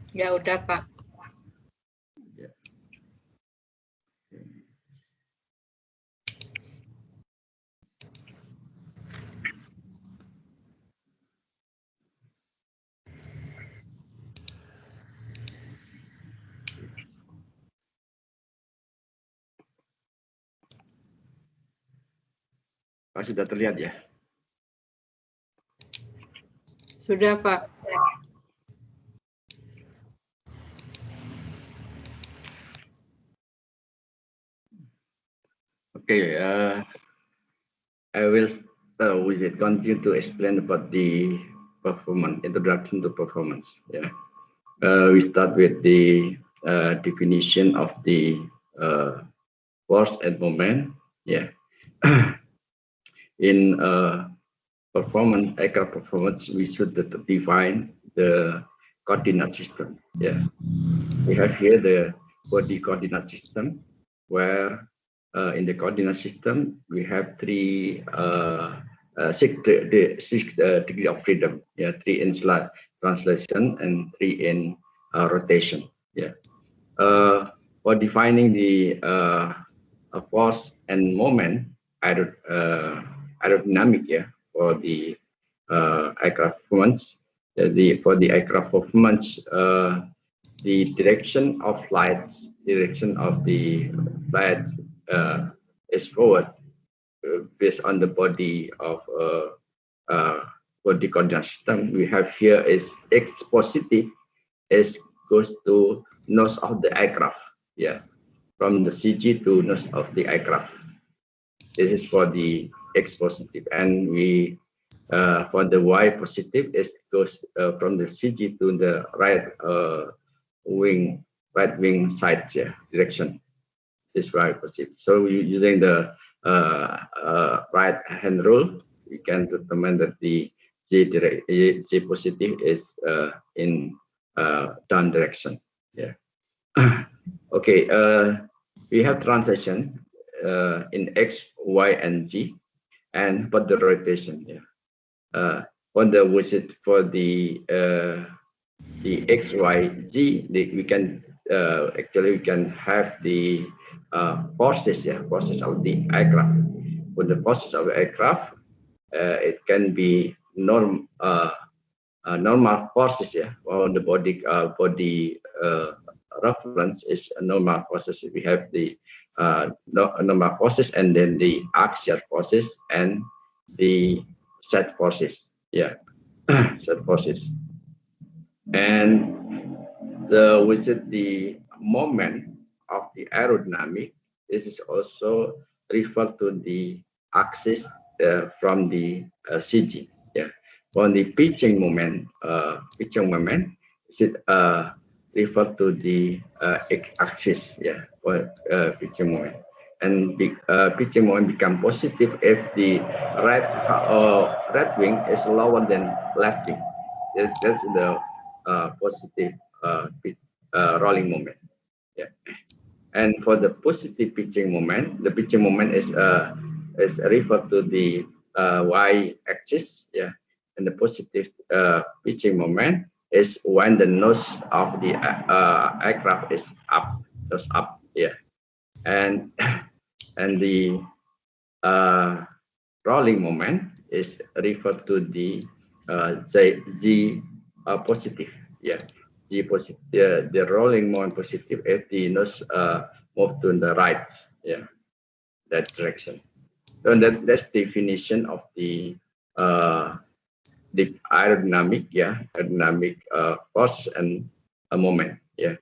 Ya udah Pak. Ya. Sudah terlihat ya? Sudah Pak. Okay, I will continue to explain about the performance, introduction to performance. Yeah, we start with the definition of the force and moment. Yeah, in performance, aircraft performance, we should define the coordinate system. Yeah, we have here the body coordinate system, where in the coordinate system we have six degree of freedom. Yeah, 3 in translation and 3 in rotation. Yeah, for defining the force and moment aerodynamic. Yeah, for the aircraft performance. For the aircraft performance, the direction of flight is forward based on the body of body coordinate system. We have here is x positive is goes to nose of the aircraft. Yeah, from the CG to nose of the aircraft. This is for the x positive, and we for the y positive is goes from the CG to the right wing side. Yeah, direction. This y positive. So using the right hand rule, we can determine that the z positive is in down direction. Yeah. Okay. We have transition in x, y, and z, and for the rotation. Yeah. On the visit for the x, y, z, we can actually we can have the forces. Yeah, forces of the aircraft. For the forces of the aircraft, it can be normal forces. Yeah, on the body reference is normal forces. We have the normal forces, and then the axial forces and the set forces. Yeah, set forces. And the moment of the aerodynamic, this is also referred to the axis from the CG. Yeah, on the pitching moment, is it referred to the x-axis. Yeah, for pitching moment. And pitching moment become positive if the right wing is lower than left wing. That's the positive rolling moment. Yeah, and for the positive pitching moment, the pitching moment is referred to the y-axis. Yeah, and the positive pitching moment is when the nose of the aircraft is up, nose up. Yeah, and the rolling moment is referred to the z positive. Yeah, z positive. The rolling moment positive if the nose move to the right. Yeah, that direction. So that's definition of the aerodynamic. Yeah, aerodynamic force and a moment. Yeah,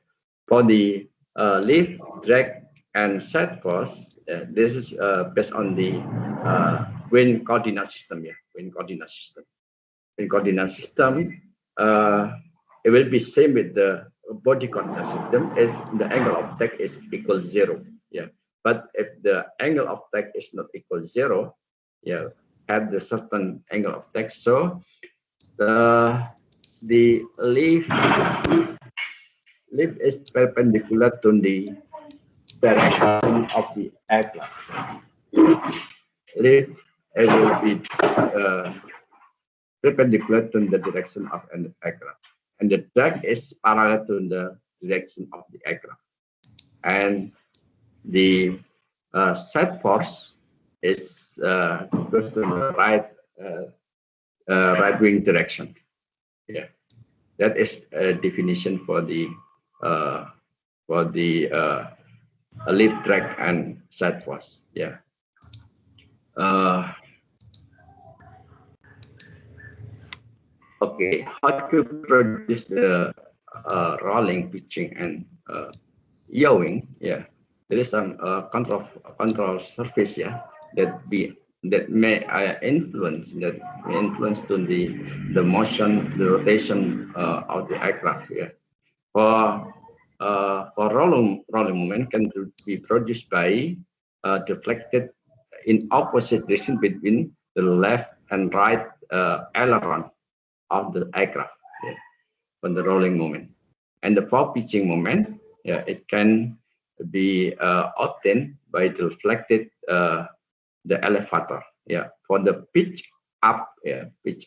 for the lift, drag, and set force. This is based on the wind coordinate system. Yeah, wind coordinate system. Wind coordinate system. It will be same with the body coordinate system if the angle of attack is equal 0. Yeah, but if the angle of attack is not equal 0, yeah, have the certain angle of attack. So the lift is perpendicular to the direction of the aircraft. Lift it will be perpendicular to the direction of an aircraft, and the drag is parallel to the direction of the aircraft, and the side force is goes to the right wing direction. Yeah, that is a definition for the lift, drag, and side force. Yeah. Okay, how to produce the rolling, pitching, and yawing? Yeah, there is some control surface, yeah, that may influence to the motion, the rotation of the aircraft. Yeah, for rolling moment can be produced by deflected in opposite direction between the left and right aileron of the aircraft, yeah, on the rolling moment. And the for pitching moment, yeah, it can be obtained by deflected the elevator. Yeah, for the pitch up, yeah, with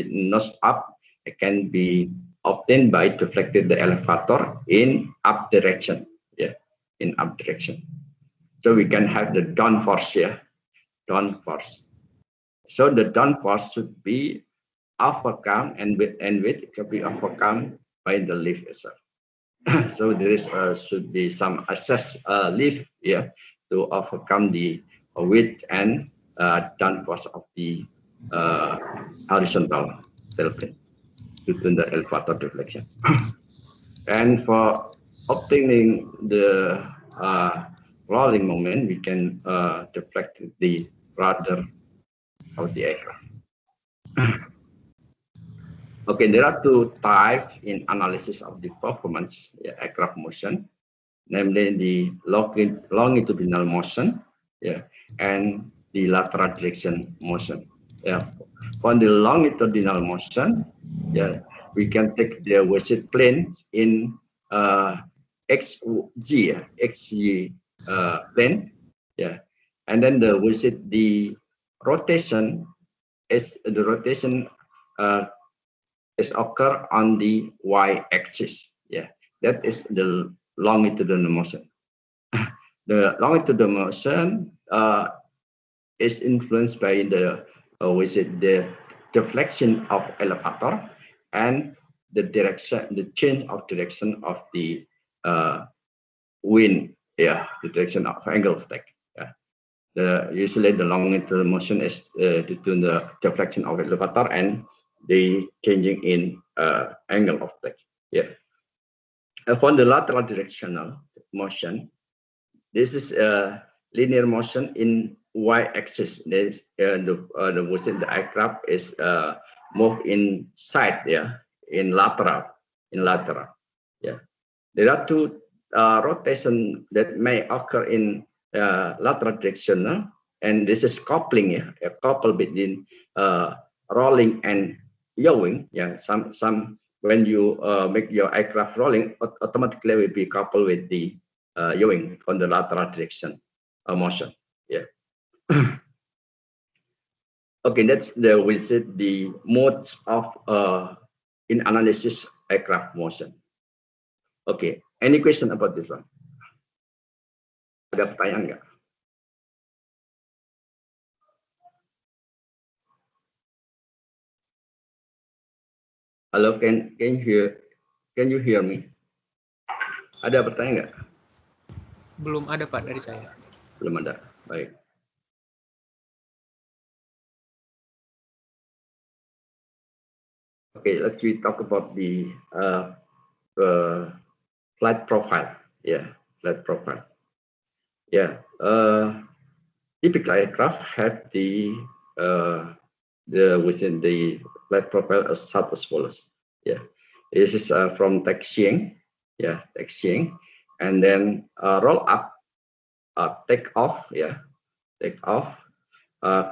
nose up, it can be obtained by deflected the elevator in up direction. Yeah, in up direction. So we can have the down force here, down force. So the down force should be overcome and with it can be overcome by the lift itself. So there is should be some access lift here to overcome the width and down force of the horizontal tailplane due to the elevator deflection. And for obtaining the rolling moment, we can deflect the rudder of the aircraft. Okay, there are two types in analysis of the performance aircraft motion, namely the longitudinal motion, yeah, and the lateral direction motion. Yeah, for the longitudinal motion, yeah, we can take the rigid planes in XG plane, yeah, and then the rotation is is occur on the y-axis. Yeah, that is the longitudinal motion. The longitudinal motion is influenced by the deflection of elevator and the change of direction of the wind. Yeah, the direction of angle of attack. Yeah, usually the longitudinal motion is due to the deflection of elevator and the changing in angle of attack. Yeah. For the lateral directional motion, this is a linear motion in y-axis. This the aircraft is moved in side, yeah, in lateral. Yeah. There are two rotation that may occur in lateral directional, and this is coupling, yeah, a couple between rolling and yawing. Yeah, some when you make your aircraft rolling, automatically will be coupled with the yawing on the lateral direction motion. Yeah. Okay, that's the modes of in analysis aircraft motion. Okay, any question about this one? Ada pertanyaan nggak? Halo, can you hear me? Ada pertanyaan nggak? Belum ada, Pak, dari saya. Belum ada. Baik. Okay, let's talk about the flight profile. Yeah, flight profile. Yeah, typical aircraft have the within the flight profile as such as follows. Yeah, this is from taxiing. Yeah, taxiing, and then roll up, take off. Yeah, take off,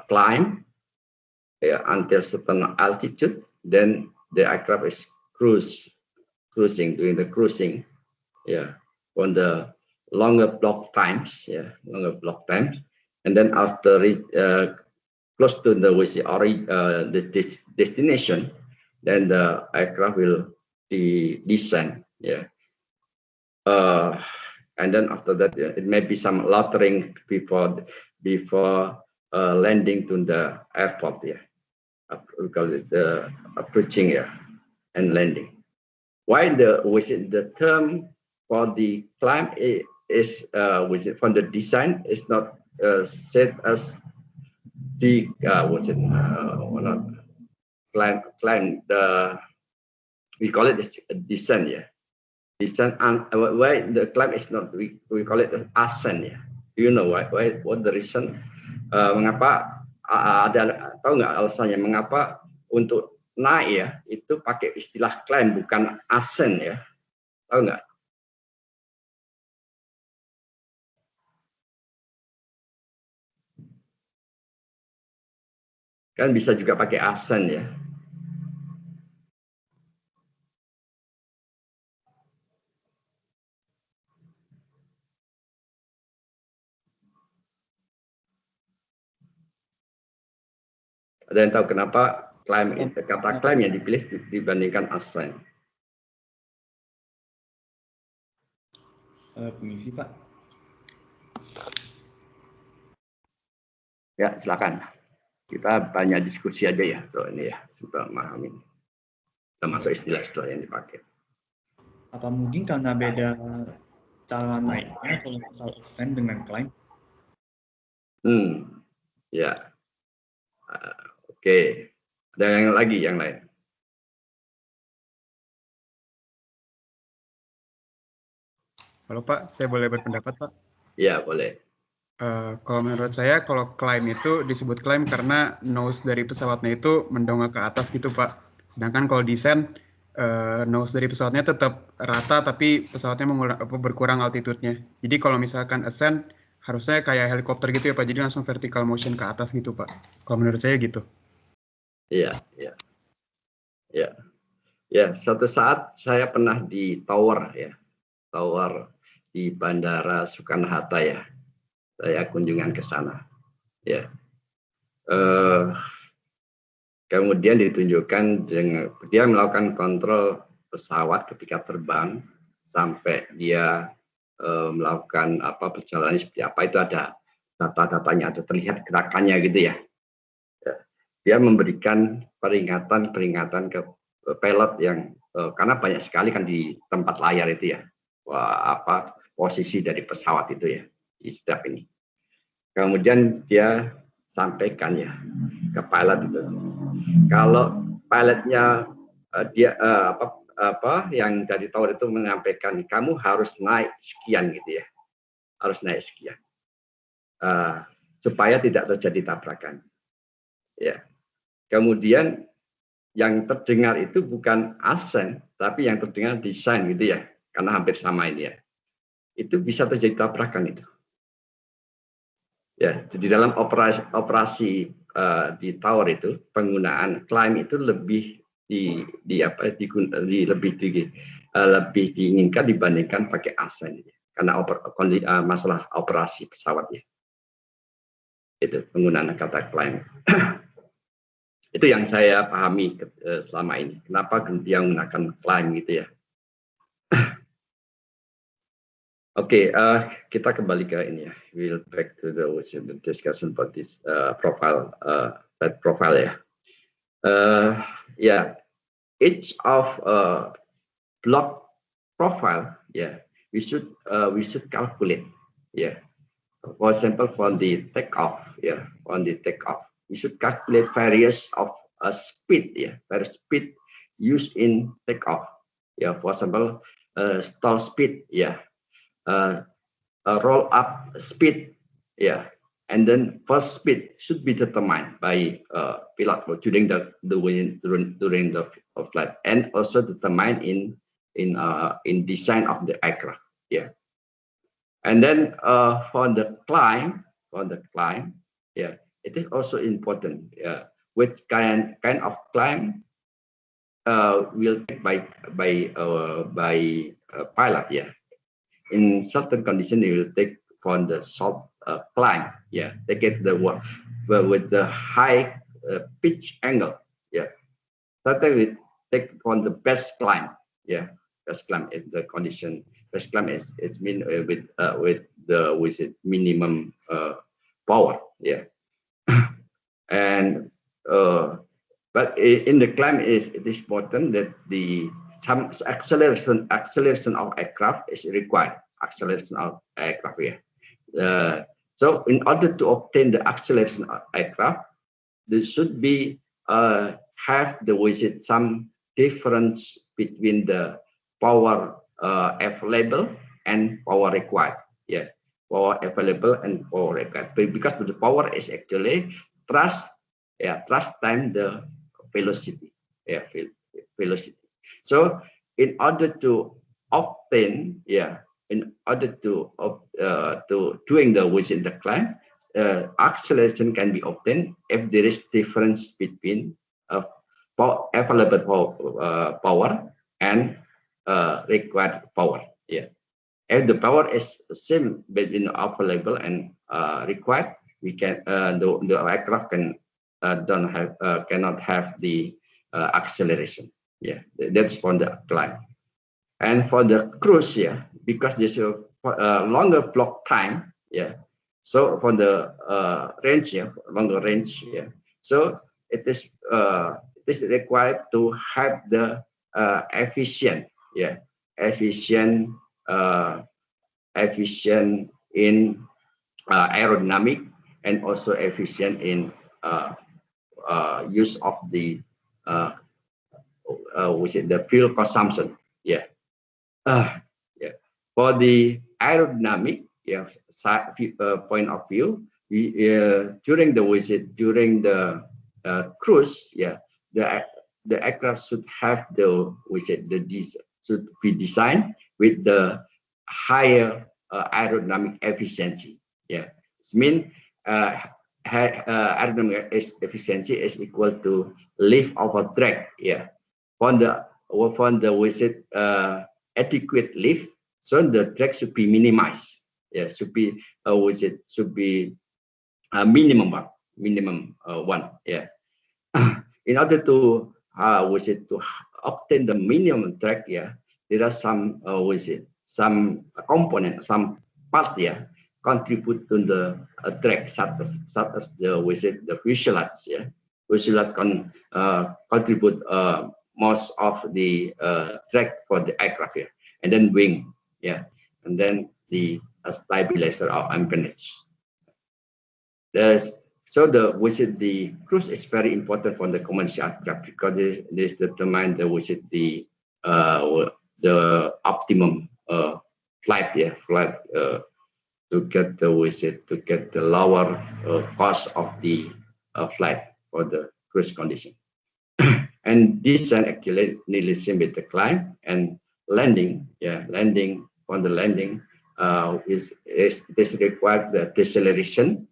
climb, yeah, until certain altitude. Then the aircraft is cruising, doing the cruising. Yeah, on the longer block times. Yeah, longer block times, and then after close to the destination, then the aircraft will descend. Yeah. And then after that, it may be some loitering before landing to the airport. Yeah, we call it the approaching, yeah, and landing. Why the term for the climb is from the design is not said as the climb the, we call it descent, yeah. Descent, and why the climb is not, we call it ascent, ya. Do you know why what the reason? Mengapa ada, tahu nggak alasannya mengapa untuk naik ya itu pakai istilah climb bukan ascent, ya? Tahu nggak? Kan bisa juga pakai ascent, ya. Ada yang tahu kenapa kata climb yang dipilih dibandingkan ascent? Permisi, Pak. Ya, silakan. Kita banyak diskusi aja ya, so ini ya, sudah memahami. Termasuk istilah-istilah yang dipakai. Apa mungkin karena beda cara naiknya kalau misal ascent dengan climb? Ya. Oke. Ada yang lain? Halo Pak, saya boleh berpendapat Pak? Ya, boleh. Kalau menurut saya, kalau climb itu disebut climb karena nose dari pesawatnya itu mendongak ke atas gitu Pak. Sedangkan kalau descent, nose dari pesawatnya tetap rata tapi pesawatnya berkurang altitude-nya. Jadi kalau misalkan ascent, harusnya kayak helikopter gitu ya Pak, jadi langsung vertical motion ke atas gitu Pak. Kalau menurut saya gitu. Iya. Ya, suatu saat saya pernah di tower di Bandara Soekarno-Hatta ya. Saya kunjungan ke sana. Ya. Kemudian ditunjukkan dia melakukan kontrol pesawat ketika terbang sampai dia melakukan perjalanan seperti apa, itu ada data-datanya, ada terlihat gerakannya gitu ya. Dia memberikan peringatan ke pilot yang karena banyak sekali kan di tempat layar itu ya, posisi dari pesawat itu ya di setiap ini. Kemudian dia sampaikan ya ke pilot itu, kalau pilotnya yang dari tower itu menyampaikan kamu harus naik sekian gitu ya, harus naik sekian supaya tidak terjadi tabrakan. Ya. Kemudian yang terdengar itu bukan ascent, tapi yang terdengar design gitu ya, karena hampir sama ini ya. Itu bisa terjadi tabrakan itu. Ya, jadi dalam operasi di tower itu penggunaan climb itu lebih lebih diinginkan dibandingkan pakai ascent karena masalah operasi pesawatnya. Itu penggunaan kata climb. Itu yang saya pahami selama ini. Kenapa dia menggunakan climb gitu ya? Oke, kita kembali ke ini ya. We'll back to the discussion about this profile, that profile ya. Each of block profile, we should calculate, For example, for the takeoff, we should calculate various of speed, various speed used in takeoff, For example, stall speed, roll up speed, and then first speed should be determined by pilot during the flight, and also determined in design of the aircraft, And then for the climb, it is also important, which kind of climb will take by pilot, In certain conditions, you will take from the short climb, They get the with the high pitch angle. Yeah, starting with take on the best climb. Yeah, best climb is the condition. Best climb is it mean with it minimum power. Yeah, and but in the climb it is important that some acceleration of aircraft is required. Acceleration of aircraft. Yeah. So in order to obtain the acceleration of aircraft, there should be have some difference between the power available and power required. Yeah, power available and power required. Because the power is actually thrust time the velocity. Yeah, velocity. So in order to obtain, in order to doing within the climb, acceleration can be obtained if there is difference between available power and required power. Yeah, if the power is same between available and required, we can the aircraft can cannot have the acceleration. Yeah, that's for the climb. And for the cruise, because there's a longer block time, so for the range, longer range, so it is required to have the efficient in aerodynamic and also efficient in use of the the fuel consumption. For the aerodynamic point of view, we during the cruise, the aircraft should have should be designed with the higher aerodynamic efficiency. It means aerodynamic efficiency is equal to lift over drag. For the adequate lift, so the drag should be minimized. Should be minimum one. In order to to obtain the minimum drag, there are some some component, some part contribute to the drag, such as the fuselage. Fuselage can contribute most of the drag for the aircraft, and then wing, and then the stabilizer or empennage. So the cruise is very important for the commercial aircraft because this determine the optimum flight, to get the lower cost of the flight for the cruise condition. And this actually nearly same with the climb and landing. Landing on the landing is required the deceleration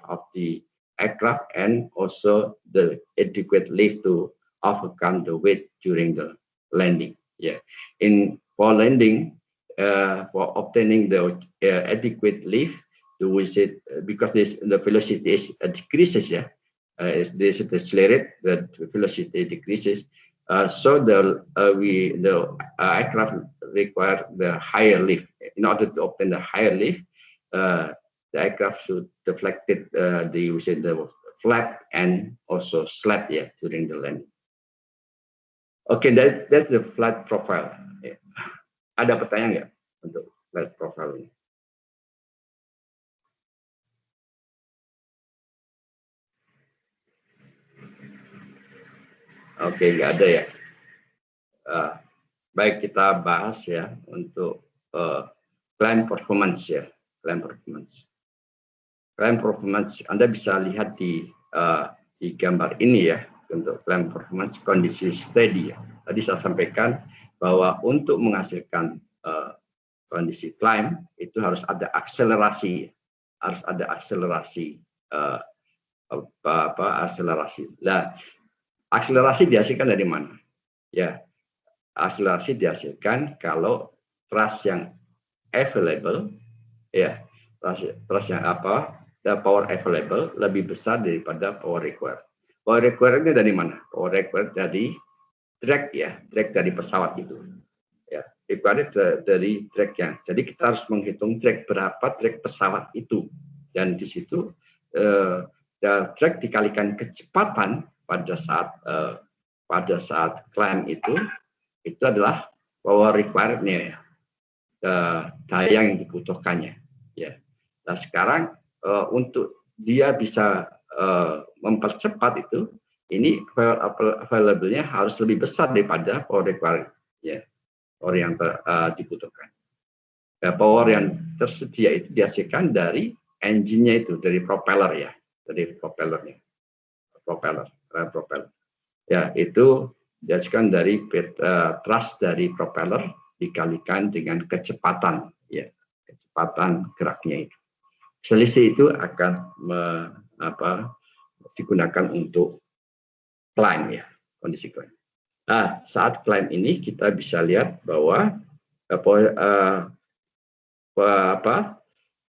of the aircraft and also the adequate lift to overcome the weight during the landing. For landing, for obtaining the adequate lift to because the velocity is decreases. As this accelerate, the velocity decreases. So the aircraft require the higher lift. In order to obtain the higher lift, the aircraft should deflect it, the flap and also slat during the landing. Okay, that's the flight profile. Ada pertanyaan nggak untuk flight profile ini? Oke, nggak ada ya. Baik, kita bahas untuk climb performance climb performance. Anda bisa lihat di gambar ini untuk climb performance kondisi steady. Tadi saya sampaikan bahwa untuk menghasilkan kondisi climb itu harus ada akselerasi, akselerasi. Nah, akselerasi dihasilkan dari mana? Akselerasi dihasilkan kalau thrust yang available, thrust yang the power available lebih besar daripada power required. Power required-nya dari mana? Power required dari drag ya, drag dari pesawat itu. Ya, required dari drag-nya. Jadi kita harus menghitung drag berapa drag pesawat itu. Dan di situ drag dikalikan kecepatan pada saat climb itu adalah power required-nya ya. Daya yang dibutuhkannya. Ya. Nah sekarang untuk dia bisa mempercepat itu, ini available-nya harus lebih besar daripada power required, ya, power yang dibutuhkan. Ya, power yang tersedia itu dihasilkan dari engine-nya itu, dari propeller ya, dari propellernya, propeller. Ya itu dihasilkan dari thrust dari propeller dikalikan dengan kecepatan, ya, kecepatan geraknya itu. Selisih itu akan digunakan untuk climb ya, kondisi climb. Nah, saat climb ini kita bisa lihat bahwa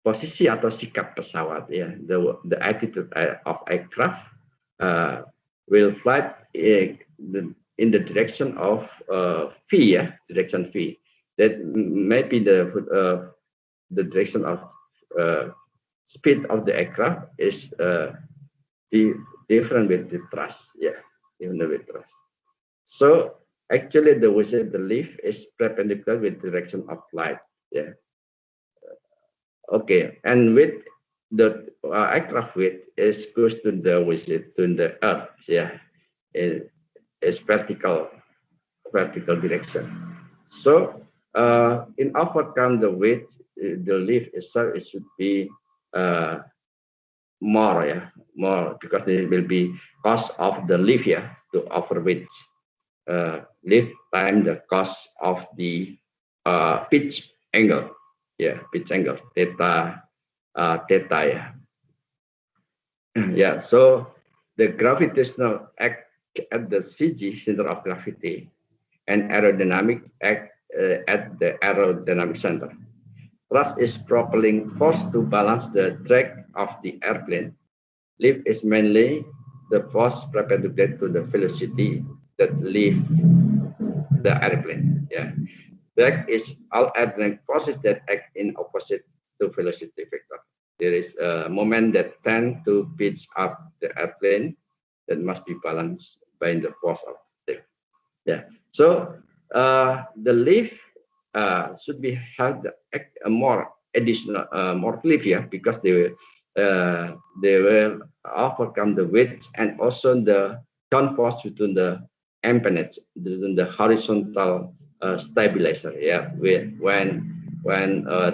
posisi atau sikap pesawat ya, the attitude of aircraft will fly in the direction of V ya, direction V. That maybe the direction of speed of the aircraft is different with the thrust, yeah, even with thrust. So actually, the lift is perpendicular with direction of flight, yeah. Okay, and with the aircraft width is close to the earth, yeah, is vertical direction. So in overcome the weight, the lift itself it should be more because there will be cost of the lift to overweight lift time the cost of the pitch angle theta so the gravitational act at the CG, center of gravity, and aerodynamic act at the aerodynamic center. Thrust is propelling force to balance the drag of the airplane. Lift is mainly the force perpendicular to the velocity that lift the airplane. Yeah, drag is all aerodynamic forces that act in opposite to velocity vector. There is a moment that tend to pitch up the airplane that must be balanced by the force of lift. Yeah, so the lift should be have a more additional more lift here because they will overcome the weight and also the downforce between the empennage, between the horizontal stabilizer. Yeah, when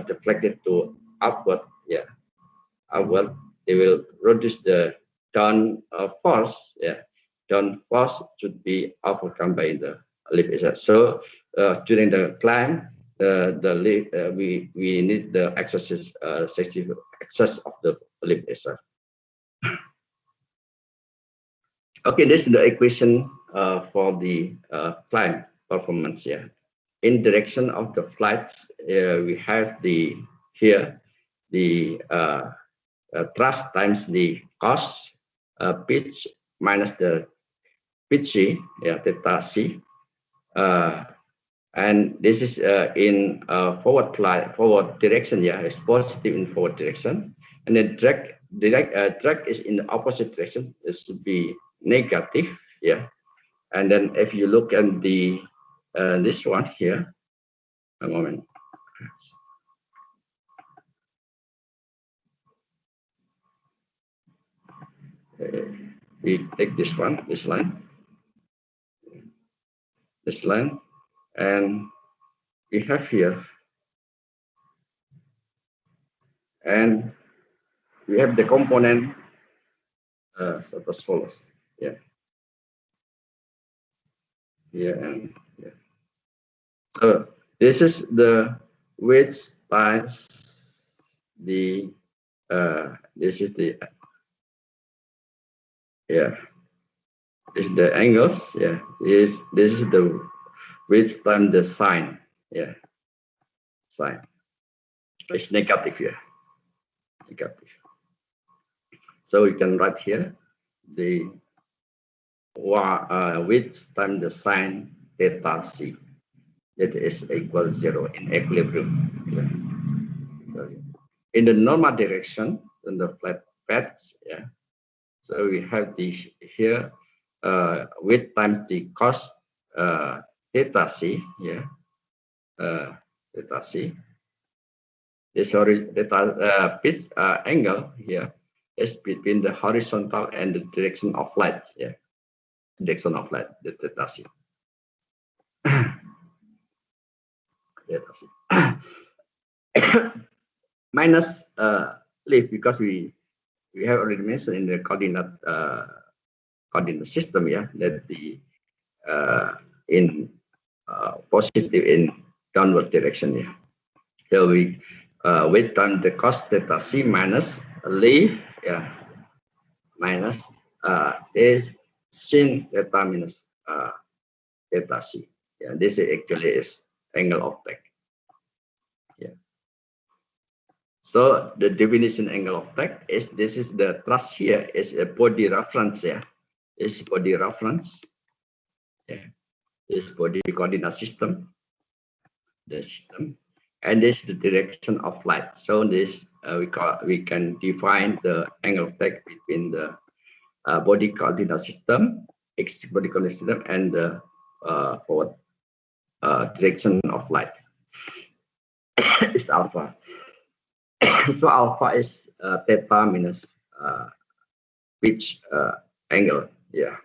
deflected to upward, upward, they will reduce the down force. Yeah, down force should be overcome by the lift itself. So during the climb, the lift we need the exercise safety access of the lift itself. Okay, this is the equation for the climb performance. Yeah, in direction of the flights, we have the thrust times the cos pitch minus the pitch c, theta c, and this is in forward direction. Yeah, it's positive in forward direction, and the drag is in the opposite direction. This should be negative. Yeah, and then if you look at the this one here, a moment. We take this line, and we have here, and we have the component so as follows. Yeah, and yeah. So this is the weight times the this is the this is the angles. Yeah, this is the weight times the sine. Yeah, sine. It's negative here. Negative. So we can write here the which time the sine theta c that is equal 0 in equilibrium. Yeah. In the normal direction, in the flat paths, yeah. So we have this here with times the cos theta c, yeah, theta c. This theta pitch angle here is between the horizontal and the direction of light, yeah, direction of light, the theta c. Theta c. Minus leaf because we have already mentioned in the coordinate system, yeah, that the in positive in downward direction, yeah. So we with time the cos theta c minus leaf, yeah, minus is sin theta minus theta c. Yeah, this is actually is angle of attack. Yeah. So the definition angle of attack is this is the thrust here is a body reference, yeah. This body reference, yeah. This body coordinate system, the system, and this is the direction of light. So this we can define the angle of attack between the body coordinate system, body coordinate system, and the forward direction of light. It's alpha. So alpha is theta minus pitch angle. Yeah.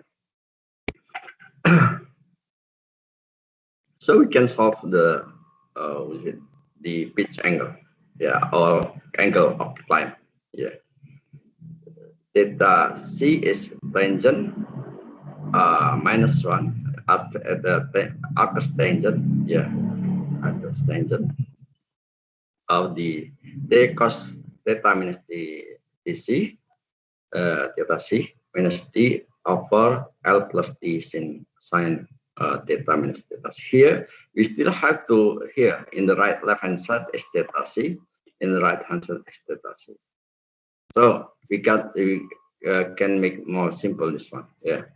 So we can solve the pitch angle, yeah, or angle of climb. Yeah. Theta c is tangent minus 1 at the arcus tangent, yeah, arcus tangent of the cos theta minus dc theta c minus d over L plus d sin theta minus theta c. Here we still have to here in the left hand side is theta c, in the right hand side is theta c. So we can make more simple this one. Yeah,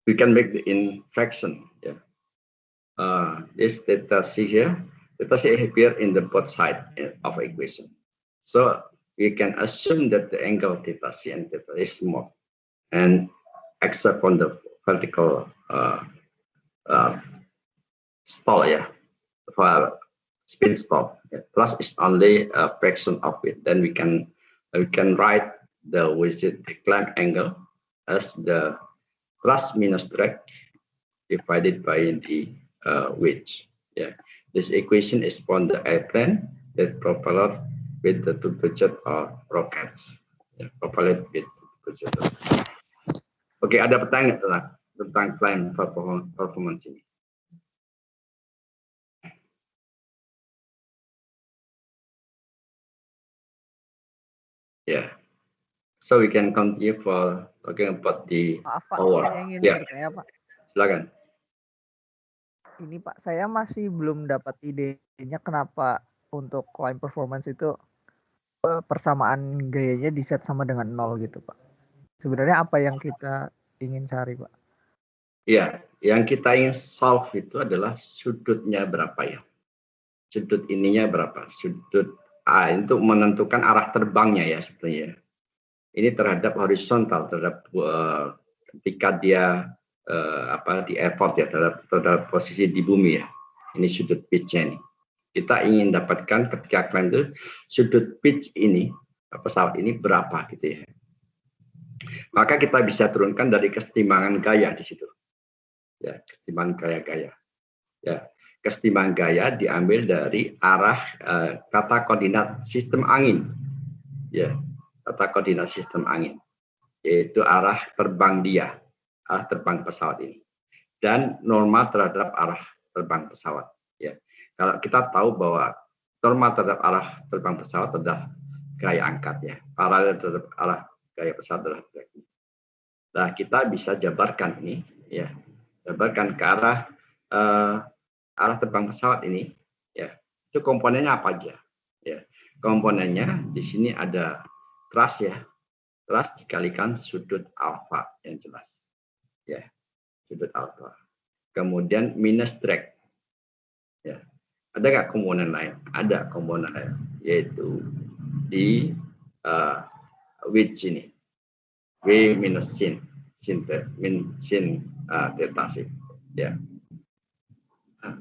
we can make the in fraction. Yeah, this theta c here. Theta c appear in the both side of equation. So we can assume that the angle theta c and theta is small, and except on the vertical stall, yeah, for spin stall, yeah. Plus is only a fraction of it. Then we can write the climb angle as the thrust minus drag divided by the wedge. Yeah, this equation is from the airplane that propeller with the turbojets or rockets. Yeah, propeller with turbojets. Oke, ada pertanyaan tentang climb performance ini? Yeah, so we can continue for talking about the power. Saya ingin bertanya, Pak. Silakan. Ini Pak, saya masih belum dapat idenya kenapa untuk climb performance itu persamaan gayanya di set sama dengan 0 gitu, Pak. Sebenarnya apa yang kita ingin cari, Pak? Ya, yang kita ingin solve itu adalah sudutnya berapa ya. Sudut ininya berapa? Sudut A untuk menentukan arah terbangnya ya sebetulnya. Ini terhadap horizontal, terhadap ketika dia di airport ya, terhadap posisi di bumi ya. Ini sudut pitch-nya ini. Kita ingin dapatkan ketika climb itu sudut pitch ini pesawat ini berapa gitu ya. Maka kita bisa turunkan dari kesetimbangan gaya di situ. Ya, kesetimbangan gaya-gaya. Ya, kesetimbangan gaya diambil dari arah tata koordinat sistem angin. Ya, tata koordinat sistem angin. Yaitu arah terbang dia, arah terbang pesawat ini. Dan normal terhadap arah terbang pesawat. Ya, kalau kita tahu bahwa normal terhadap arah terbang pesawat adalah gaya angkat ya, paralel terhadap arah gaya pesawat adalah drag. Nah, kita bisa jabarkan ini, ya, jabarkan ke arah arah terbang pesawat ini, ya. Itu komponennya apa aja? Ya, komponennya di sini ada thrust ya, thrust dikalikan sudut alfa yang jelas. Ya, sudut alfa. Kemudian minus drag. Ya. Ada nggak komponen lain? Ada komponen lain, yaitu di width ini. W minus sin delta C. Ya. Nah,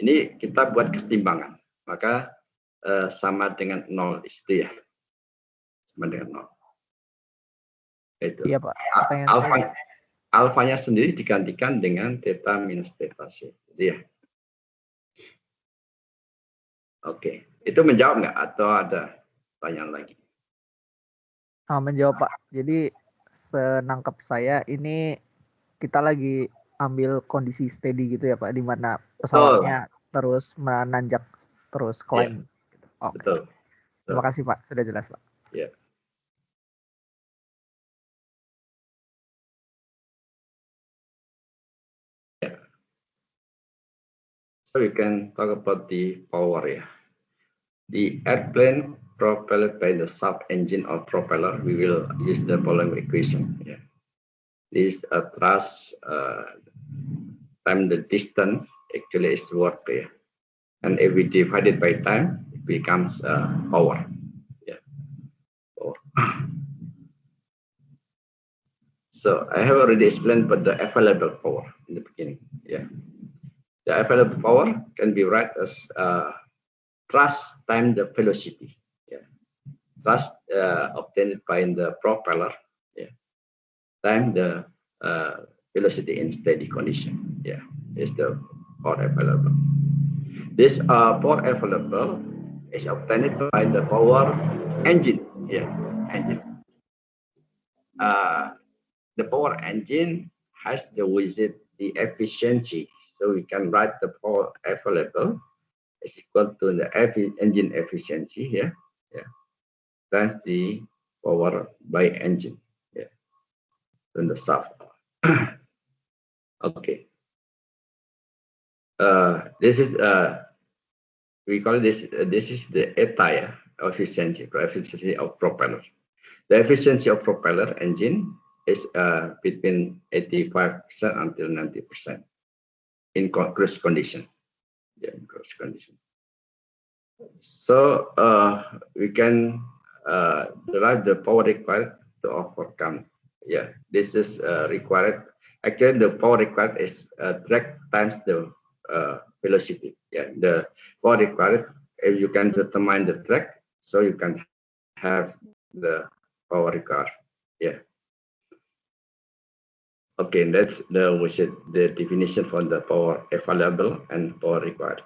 ini kita buat kesetimbangan. Maka sama dengan 0 itu ya. Sama dengan 0. Itu. Iya, Pak. Alfanya sendiri digantikan dengan theta minus theta C. Jadi ya. Oke. Itu menjawab nggak? Atau ada pertanyaan lagi? Menjawab, Pak. Jadi senangkap saya ini kita lagi ambil kondisi steady gitu ya, Pak, di mana pesawatnya terus menanjak, terus climb. Gitu. Oke. Betul. Terima kasih, Pak. Sudah jelas, Pak. Ya. So we can talk about the power. Yeah. The airplane propelled by the shaft engine or propeller, we will use the following equation. Yeah. This thrust time the distance actually is work. Yeah. And if we divide it by time, it becomes power. Yeah. Oh. So I have already explained about the available power in the beginning. Yeah. The available power can be write as thrust times the velocity. Yeah. Thrust obtained by the propeller. Yeah. Times the velocity in steady condition. Yeah. Is the power available. This power available is obtained by the power engine. Yeah. Engine. The power engine has the efficiency. So we can write the power available is equal to the engine efficiency here, yeah, times the power by engine, yeah, then the shaft. Okay. This is we call this this is the ETA, efficiency of propeller. The efficiency of propeller engine is between 85% until 90%. In cruise condition, yeah, in cruise condition. So we can derive the power required to overcome. Yeah, this is required. Actually, the power required is drag times the velocity. Yeah, the power required, if you can determine the drag, so you can have the power required. Yeah. Okay, that's the definition for the power available and power required.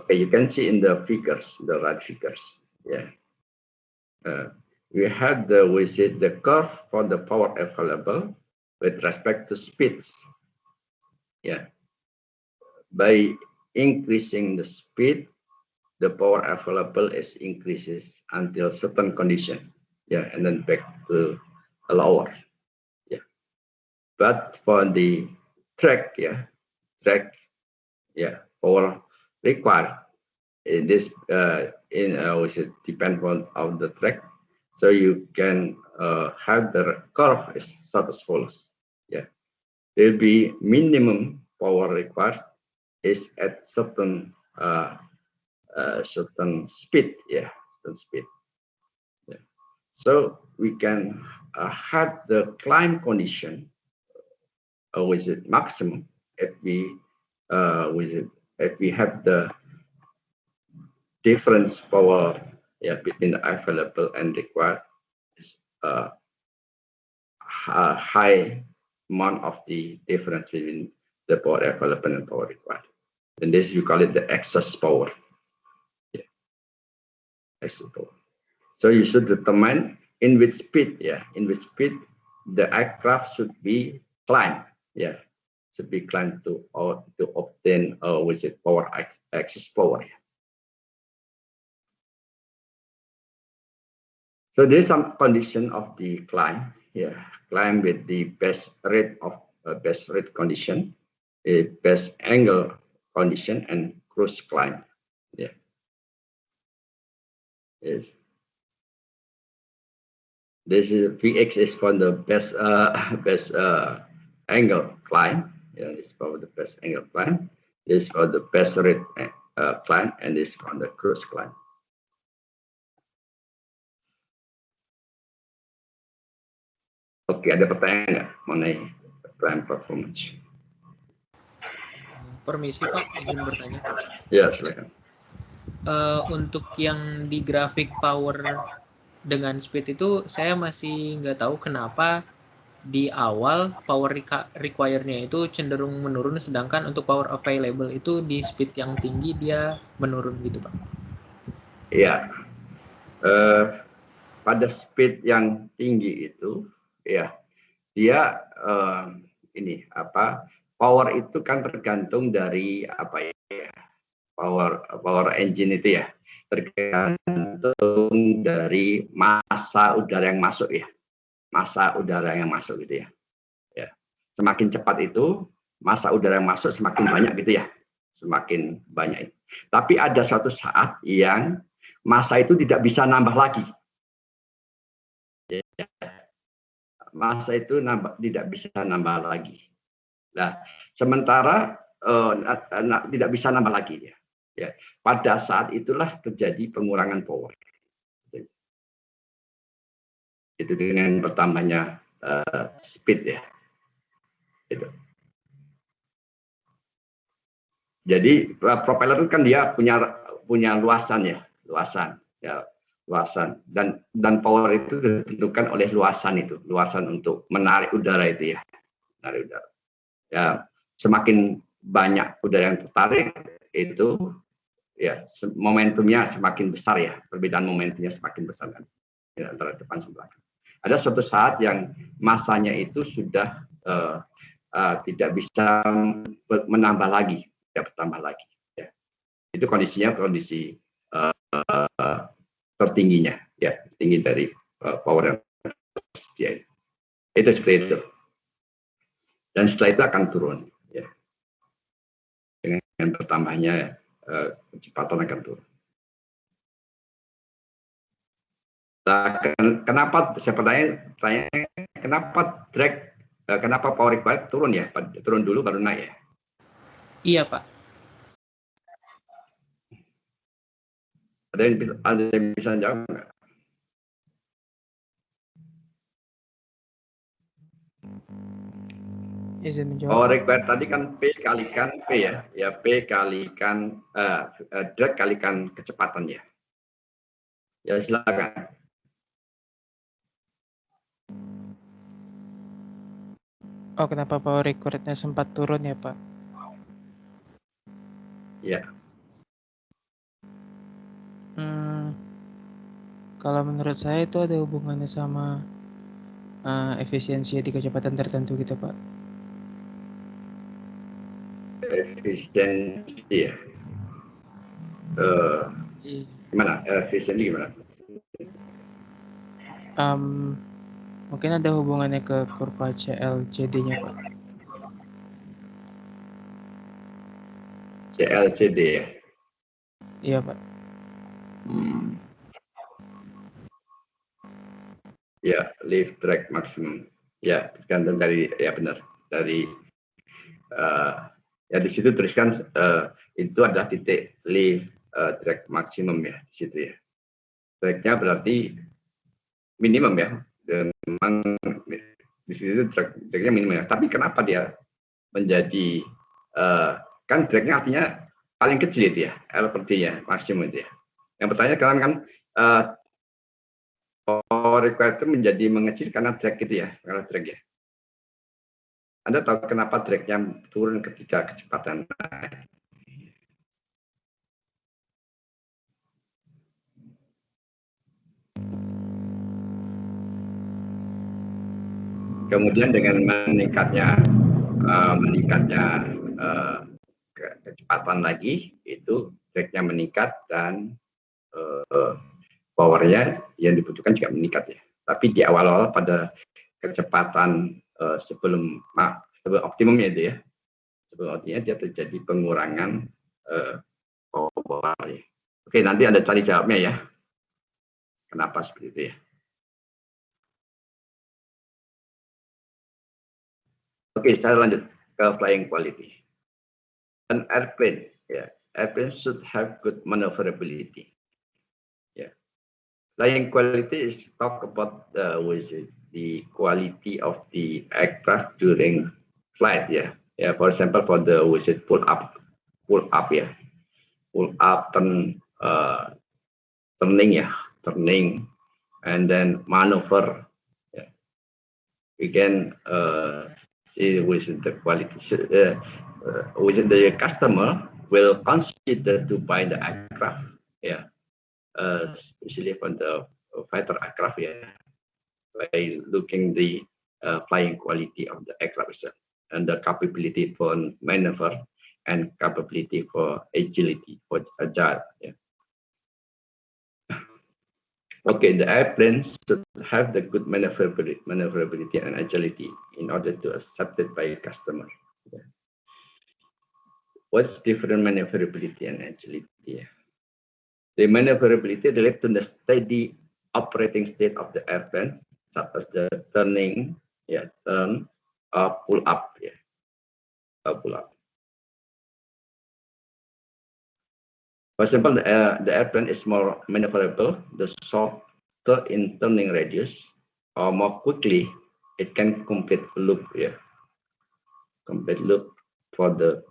Okay, you can see in the figures, the right figures. Yeah, we have the curve for the power available with respect to speeds. Yeah, by increasing the speed, the power available increases until certain condition. Yeah, and then back to a lower. Yeah, but for the track, power required. This which depend on the track, so you can have the curve is such as follows. Yeah, there will be minimum power required is at certain certain speed. Yeah, certain speed. So we can have the climb condition with it maximum if we if we have the difference power, yeah, between the available and required is a high amount of the difference between the power available and power required. And this you call it the excess power. Yeah, excess power. So you should determine in which speed, the aircraft should be climbed, should be climbed to obtain with it power excess power. So there's some condition of the climb, climb with the best rate condition, a best angle condition, and cruise climb. Yes. This is Vx is for the best angle climb. Yeah, this is for the best angle climb. This is for the best rate climb, and this is for the cruise climb. Oke, ada pertanyaan nggak mengenai climb performance? Permisi Pak, izin bertanya. Ya, silakan. Untuk yang di grafik power dengan speed itu saya masih nggak tahu kenapa di awal power require-nya itu cenderung menurun, sedangkan untuk power available itu di speed yang tinggi dia menurun gitu Pak. Iya, pada speed yang tinggi itu, ya dia ini apa? Power itu kan tergantung dari apa ya? Power engine itu ya, tergantung dari massa udara yang masuk ya, massa udara yang masuk gitu ya. Ya, semakin cepat itu massa udara yang masuk semakin banyak gitu ya, semakin banyak. Tapi ada suatu saat yang massa itu tidak bisa nambah lagi. Ya, massa itu tidak bisa nambah lagi. Nah, sementara tidak bisa nambah lagi dia. Ya, pada saat itulah terjadi pengurangan power. Itu dengan bertambahnya speed ya. Itu. Jadi propeller itu kan dia punya luasan ya, luasan dan power itu ditentukan oleh luasan itu, luasan untuk menarik udara itu ya, menarik udara. Ya, semakin banyak udara yang tertarik itu ya momentumnya semakin besar ya, perbedaan momentumnya semakin besar kan ya, antara depan sama belakang. Ada suatu saat yang masanya itu sudah tidak bisa menambah lagi, tidak bertambah lagi ya. Itu kondisinya kondisi tertingginya ya, tinggi dari power yang tersedia. Itu seperti itu. Dan setelah itu akan turun ya. Dengan bertambahnya kecepatan akan turun. Nah, kenapa saya bertanya kenapa drag, kenapa power required turun ya? Turun dulu baru naik ya? Iya Pak. Ada yang bisa jawab nggak? Izin menjawab. Power required tadi kan P kalikan P ya, ya P kalikan drag kalikan kecepatan ya. Ya silakan. Oh, kenapa power required-nya sempat turun ya, Pak? Ya. Kalau menurut saya itu ada hubungannya sama efisiensi di kecepatan tertentu gitu, Pak. Efisiensi ya. Gimana? Efisiensi gimana? Mungkin ada hubungannya ke kurva CLCD-nya, Pak. CLCD ya? Iya, Pak. Ya, lift drag maksimum. Ya, tergantung dari, ya benar. Dari, ya di situ tuliskan itu adalah titik lift drag maksimum ya, di situ ya. Dragnya berarti minimum ya. Memang di situ dragnya minimum ya. Tapi kenapa dia menjadi kan dragnya artinya paling kecil itu ya, LPD-nya maksimum itu ya. Yang pertanyaan kan power required itu menjadi mengecil karena drag gitu ya, karena drag ya. Anda tahu kenapa dragnya turun ketika kecepatan naik? Kemudian dengan meningkatnya kecepatan lagi, itu dragnya meningkat dan powernya yang dibutuhkan juga meningkat ya. Tapi di awal-awal pada kecepatan sebelum optimumnya itu ya, sebelum optimumnya dia terjadi pengurangan power. Oke, nanti Anda cari jawabnya ya. Kenapa seperti itu ya? Oke, saya lanjut ke flying quality. An airplane, airplane should have good maneuverability. Flying quality is talk about the quality of the aircraft during flight. For example, for the pull up, turning, and then maneuver. We can see with the quality. With the customer will consider to buy the aircraft. Especially from the fighter aircraft, by looking the flying quality of the aircraft itself, and the capability for maneuver and capability for agility, for agile. Okay, the airplane should have the good maneuverability and agility in order to accept it by customer. What's different maneuverability and agility? The maneuverability relates to the steady operating state of the airplane, such as the turning, turn, pull up, pull up. For example, the airplane is more maneuverable, the shorter in turning radius, or more quickly it can complete loop, complete loop for the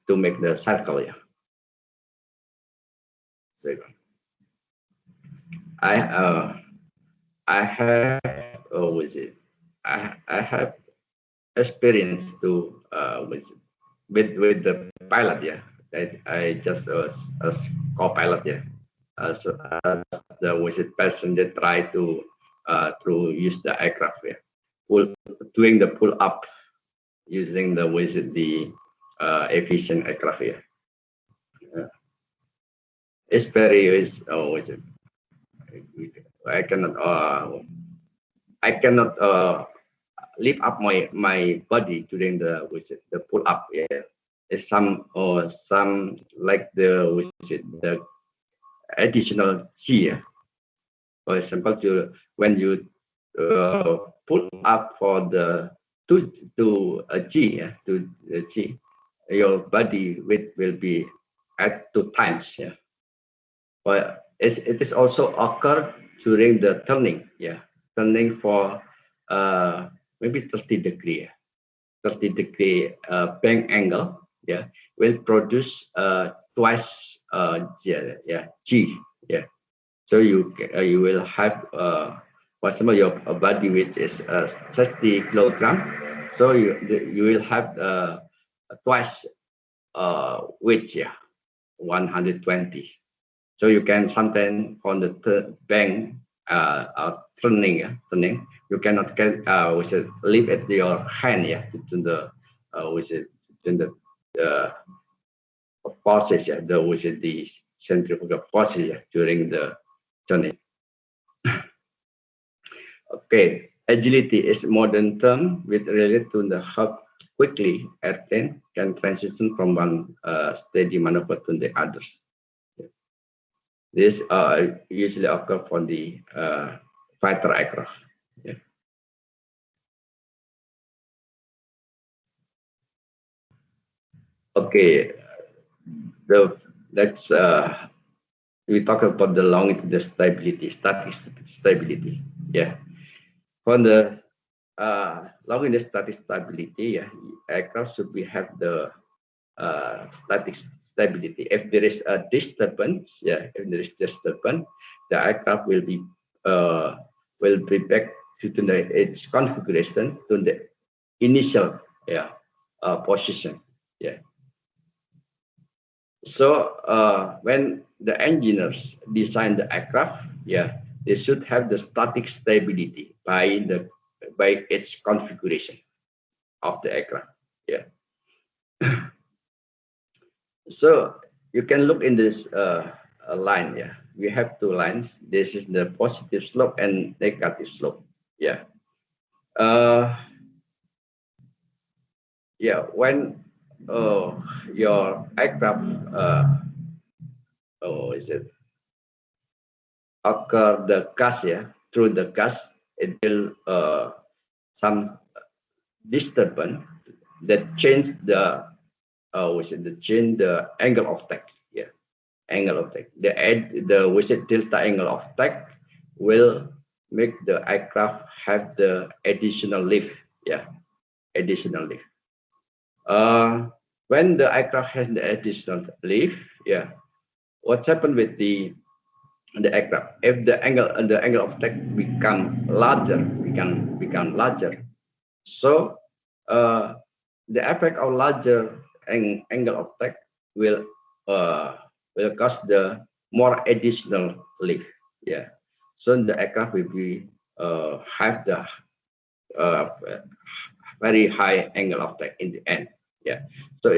to make the circle, I have I have experience to with the pilot. I just a co-pilot, as the passenger try to use the aircraft, doing the pull up using the efficient aircraft. It's very I cannot lift up my body during the pull up. It's some like the additional G. For example, when you pull up for the to a G, your body weight will be at 2 times. But it is also occur during the turning. Turning for maybe 30 degree bank angle. Will produce twice G. So you will have for example, your body weight is 60 kilogram, so you will have twice weight, 120. So you can sometimes on the bank turning, you cannot get leave at your hand, to the forces, the centrifugal forces during the turning. Okay, agility is a modern term with related to the how quickly airplane can transition from one steady maneuver to the others. This usually occur for the fighter aircraft. Okay, let's we talk about the longitudinal stability, static stability. For the longitudinal static stability, aircraft should have the static stability. If there is a disturbance, the aircraft will be back to its configuration to the initial position. So when the engineers design the aircraft, they should have the static stability by its configuration of the aircraft. So you can look in this line. We have 2 lines. This is the positive slope and negative slope. When your aircraft occur the gas, through the gas, it will some disturbance that change the change the angle of attack. Angle of attack. The delta angle of attack will make the aircraft have the additional lift. Additional lift. When the aircraft has the additional lift, what's happened with the aircraft? If the angle of attack become larger, so the effect of larger angle of attack will cause the more additional lift. So the aircraft will be have the very high angle of attack in the end. So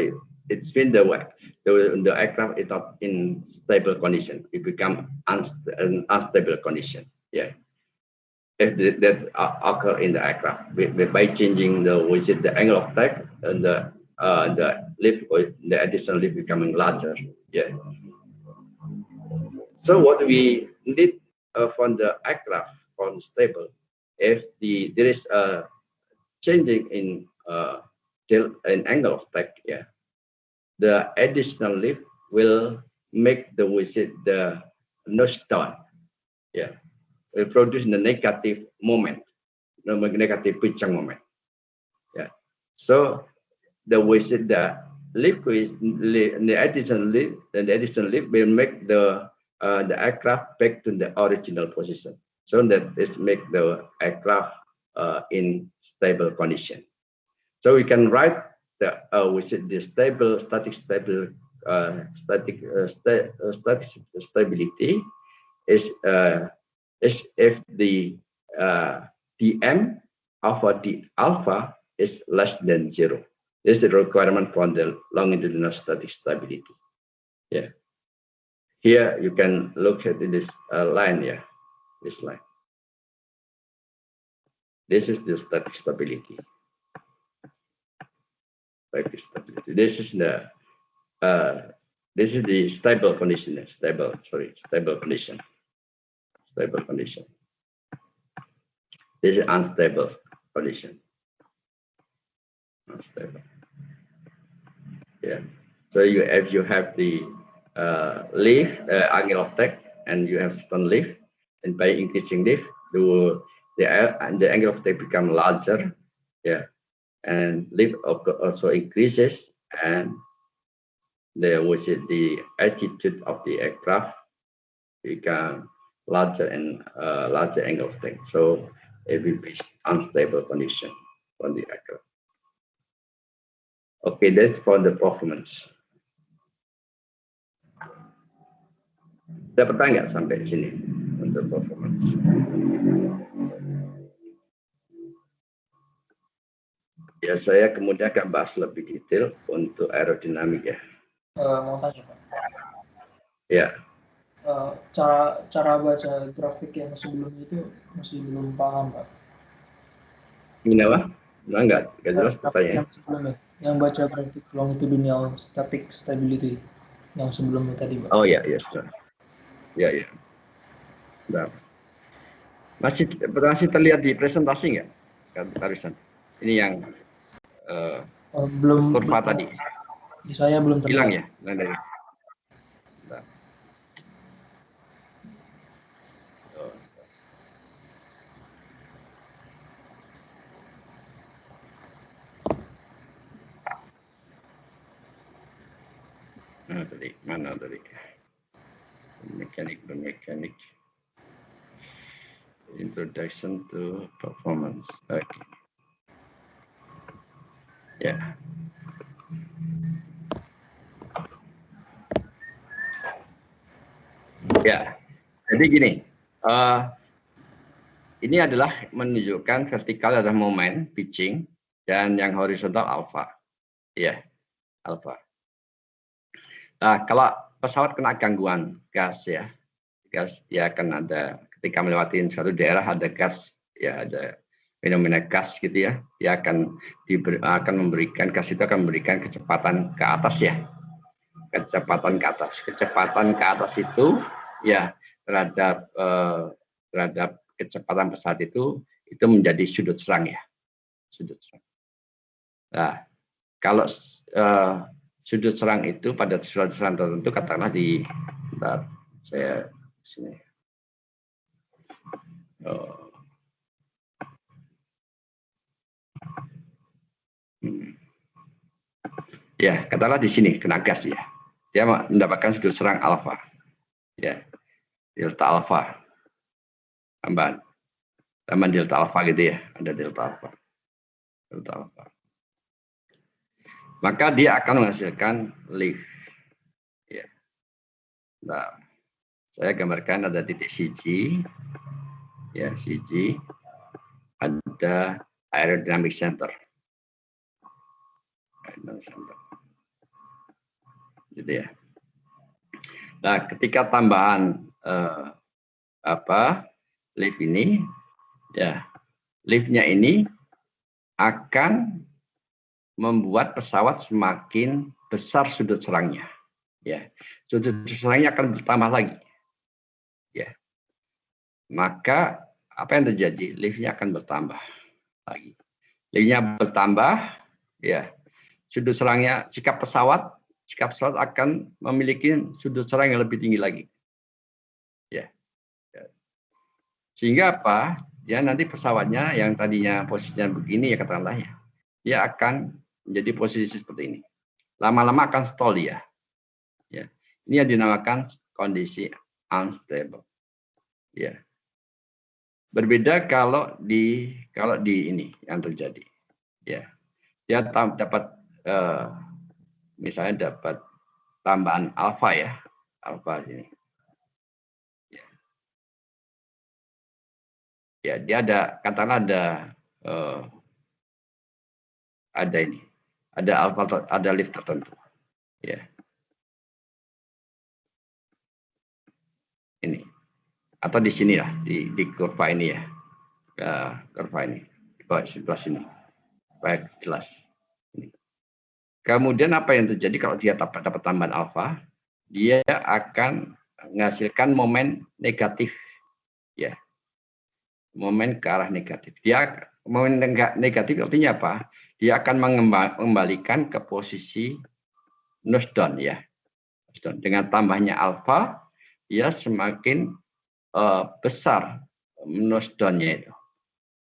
it's been the way the aircraft is not in stable condition. It become an unstable condition. If that occur in the aircraft by changing the angle of attack and the lift or the additional lift becoming larger. So what we need from the aircraft from stable, if there is a changing in an angle of attack, the additional lift will make the nose down. Will produce the negative moment, the negative pitching moment. So the additional lift will make the aircraft back to the original position. So that is make the aircraft in stable condition. So we can write the static stability is if the dm alpha is less than 0. This is the requirement for the longitudinal static stability. Here you can look at this line here. This line. This is the static stability. This is the stable condition. Stable condition. Stable condition. This is unstable condition. Unstable. So if you have the lift angle of attack and you have certain lift, and by increasing lift, the angle of attack become larger. And lift also increases, and the attitude of the aircraft become larger and larger angle of attack. So it will be unstable condition on the aircraft. Okay, that's for the performance. Dapat nggak sampai sini untuk performance? Ya, saya kemudian akan bahas lebih detail untuk aerodinamik ya. Mau tanya Pak? Ya. Cara baca grafik yang sebelumnya itu masih belum paham Pak. Kenapa? Enggak jelas pertanyaan. Yang sebelumnya, yang baca grafik longitudinal static stability yang sebelumnya tadi Pak. Oh ya, ya. Nah. Masih terlihat di presentasi nggak, Arisan? Ini yang belum kurva tadi. Saya belum terlihat. Hilang ya? Nah. Mana tadi? Mechanic. Introduction to performance. Okay. Jadi gini, ini adalah menunjukkan vertikal adalah momen pitching dan yang horizontal alpha. Alpha. Kalau pesawat kena gangguan gas dia akan ada ketika melewati suatu daerah ada gas, ada fenomena gas gitu ya, dia akan memberikan gas itu akan memberikan kecepatan ke atas kecepatan ke atas itu terhadap kecepatan pesawat itu menjadi sudut serang ya, sudut serang. Nah, kalau sudut serang itu pada sudut serang tertentu, katakanlah di, bentar, saya sini. Ya, katakanlah di sini kena gas ya, dia mendapatkan sudut serang alfa, ya, delta alfa, tambahan delta alfa gitu ya, ada delta alfa, maka dia akan menghasilkan lift. Ya. Nah, saya gambarkan ada titik CG, ya CG, ada aerodynamic center. Gitu ya. Nah, ketika tambahan lift ini, ya liftnya ini akan membuat pesawat semakin besar sudut serangnya. Ya, sudut serangnya akan bertambah lagi. Ya, maka apa yang terjadi? Liftnya akan bertambah lagi. Liftnya bertambah, ya. Sudut serangnya, jika pesawat akan memiliki sudut serang yang lebih tinggi lagi. Ya. Sehingga apa? Ya nanti pesawatnya yang tadinya posisinya begini ya katakanlah ya, dia akan menjadi posisi seperti ini. Lama-lama akan stall ya. Ya. Ini yang dinamakan kondisi unstable. Ya. Berbeda kalau di ini yang terjadi. Ya. Dia dapat misalnya dapat tambahan alfa ya, alfa ini. Ya, dia ada katakanlah ada ini, ada alfa, ada lift tertentu. Ya. Ini atau di sini lah, di kurva ini ya, kurva ini, di sebelah sini, baik jelas. Ini. Kemudian apa yang terjadi kalau dia dapat tambahan alfa? Dia akan menghasilkan momen negatif, ya, momen ke arah negatif. Dia momen negatif artinya apa? Dia akan mengembalikan ke posisi nose down, ya. Dengan tambahnya alfa, dia semakin besar nose down-nya itu,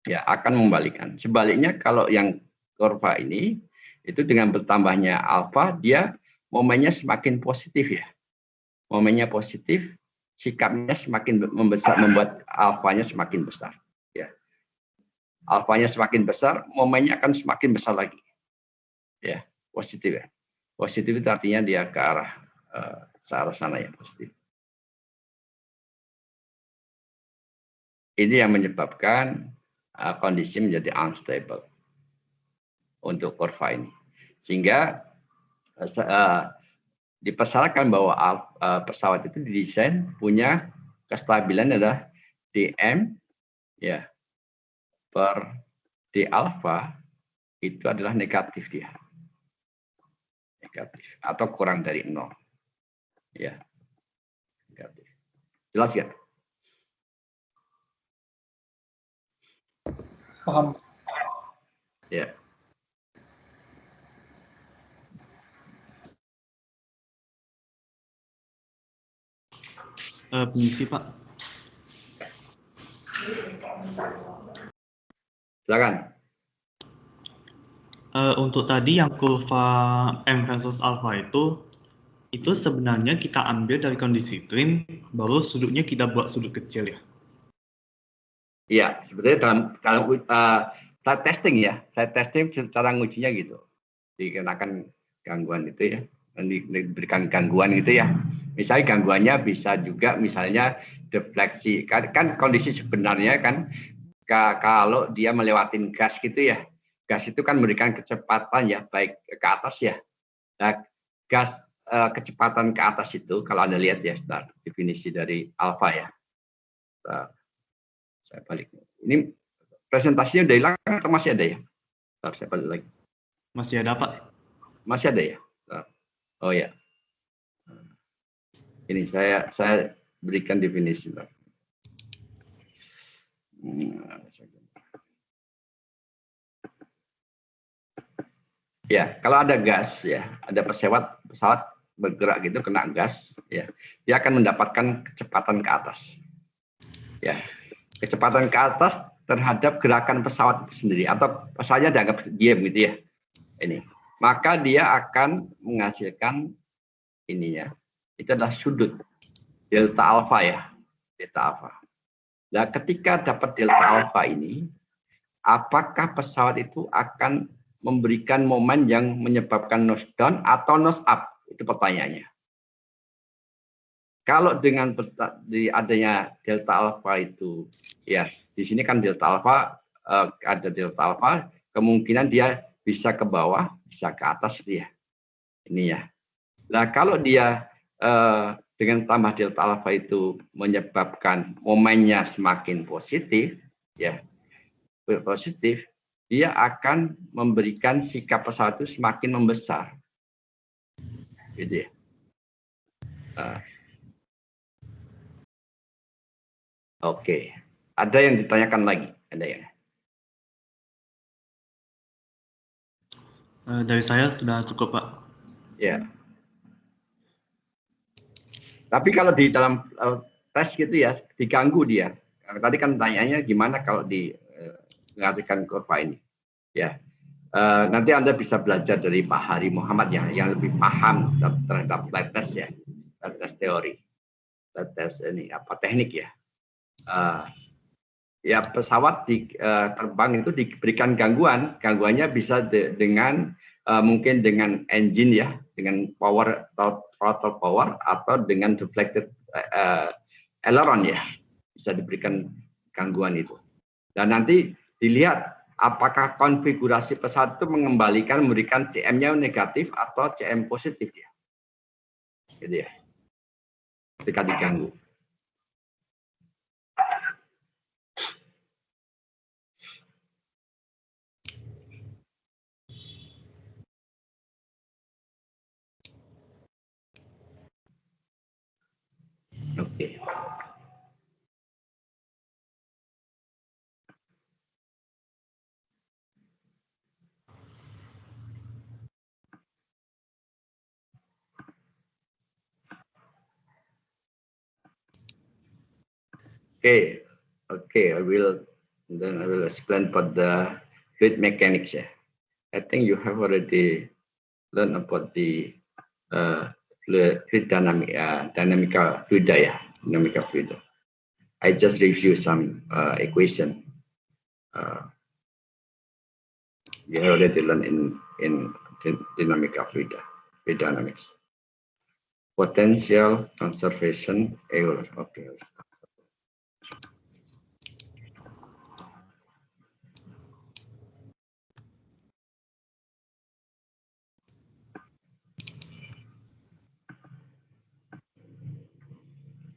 ya akan membalikan. Sebaliknya kalau yang kurva ini itu dengan bertambahnya alfa, dia momennya semakin positif ya. Momennya positif, sikapnya semakin membesar, membuat alfanya semakin besar. Ya. Alfanya semakin besar, momennya akan semakin besar lagi. Ya, positif ya. Positif itu artinya dia ke arah sana ya, positif. Ini yang menyebabkan kondisi menjadi unstable untuk kurva ini. Sehingga dipersyaratkan bahwa pesawat itu didesain punya kestabilan adalah dm ya per d alpha itu adalah negatif dia, negatif atau kurang dari 0 ya, negatif. Jelas ya? Paham. Ya. Permisi Pak. Silakan. Untuk tadi yang kurva M versus alpha itu sebenarnya kita ambil dari kondisi trim, baru sudutnya kita buat sudut kecil ya. Iya, sebetulnya dalam flight testing ya, flight testing cara ngujinya gitu, dikenakan gangguan itu ya, diberikan gangguan gitu ya. Misalnya gangguannya bisa juga misalnya defleksi, kan kondisi sebenarnya kan kalau dia melewatin gas gitu ya, gas itu kan memberikan kecepatan ya, baik ke atas ya. Nah, gas kecepatan ke atas itu kalau Anda lihat ya, start definisi dari alfa ya. Saya balik. Ini presentasinya udah hilang atau masih ada ya? Ntar saya balik lagi. Masih ada Pak? Masih ada ya? Oh ya. Ini saya berikan definisi. Ya, kalau ada gas, ya, ada pesawat bergerak gitu kena gas, ya, dia akan mendapatkan kecepatan ke atas. Ya, kecepatan ke atas terhadap gerakan pesawat itu sendiri, atau pesawatnya dianggap diam gitu ya. Ini, maka dia akan menghasilkan ininya. Itu adalah sudut delta alfa ya, delta alfa. Nah, ketika dapat delta alfa ini, apakah pesawat itu akan memberikan momen yang menyebabkan nose down atau nose up? Itu pertanyaannya. Kalau dengan adanya delta alfa itu, ya di sini kan delta alfa, ada delta alfa, kemungkinan dia bisa ke bawah, bisa ke atas dia. Ini ya. Nah, kalau dia dengan tambah delta alfa itu menyebabkan momennya semakin positif, ya positif, dia akan memberikan sikap pesawat itu semakin membesar, gitu ya. Oke, ada yang ditanyakan lagi? Ada yang? Dari saya sudah cukup, Pak. Ya. Tapi kalau di dalam tes gitu ya, diganggu dia. Tadi kan tanyanya gimana kalau menghasilkan kurva ini. Ya, nanti Anda bisa belajar dari Pak Hari Muhammad ya, yang lebih paham terhadap flight test ya, flight test teori, flight test ini apa teknik ya. Ya pesawat terbang itu diberikan gangguannya bisa dengan mungkin dengan engine ya, dengan power atau throttle power, atau dengan deflected aileron ya, bisa diberikan gangguan itu. Dan nanti dilihat apakah konfigurasi pesawat itu memberikan CM-nya negatif atau CM positif ya, gitu ya, ketika diganggu. Oke. Okay, I will explain about the fluid mechanics. Yeah. I think you have already learned about the fluid dynamical fluid. I just review some equation. You have already learned in dynamical fluid dynamics. Potential conservation error. Okay.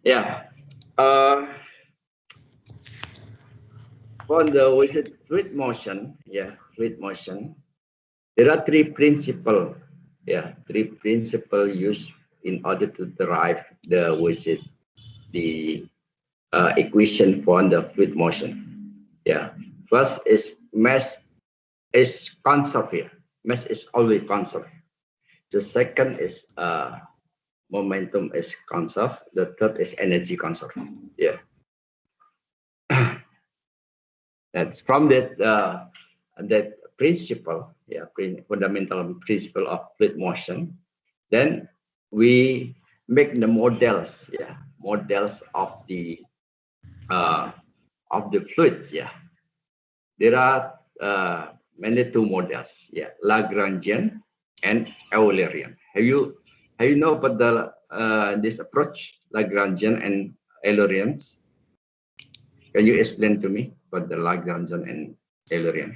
Yeah. For the fluid motion, there are three principles used in order to derive the equation for the fluid motion. Yeah. First is mass is conserved here. Mass is always conserved. The second is momentum is conserved. The third is energy conserved. Yeah. That's from that principle, fundamental principle of fluid motion. Then we make the models of the fluids. Yeah, there are mainly two models. Yeah, Lagrangian and Eulerian. Have you know about this approach, Lagrangian and Eulerian? Can you explain to me about the Lagrangian and Eulerian?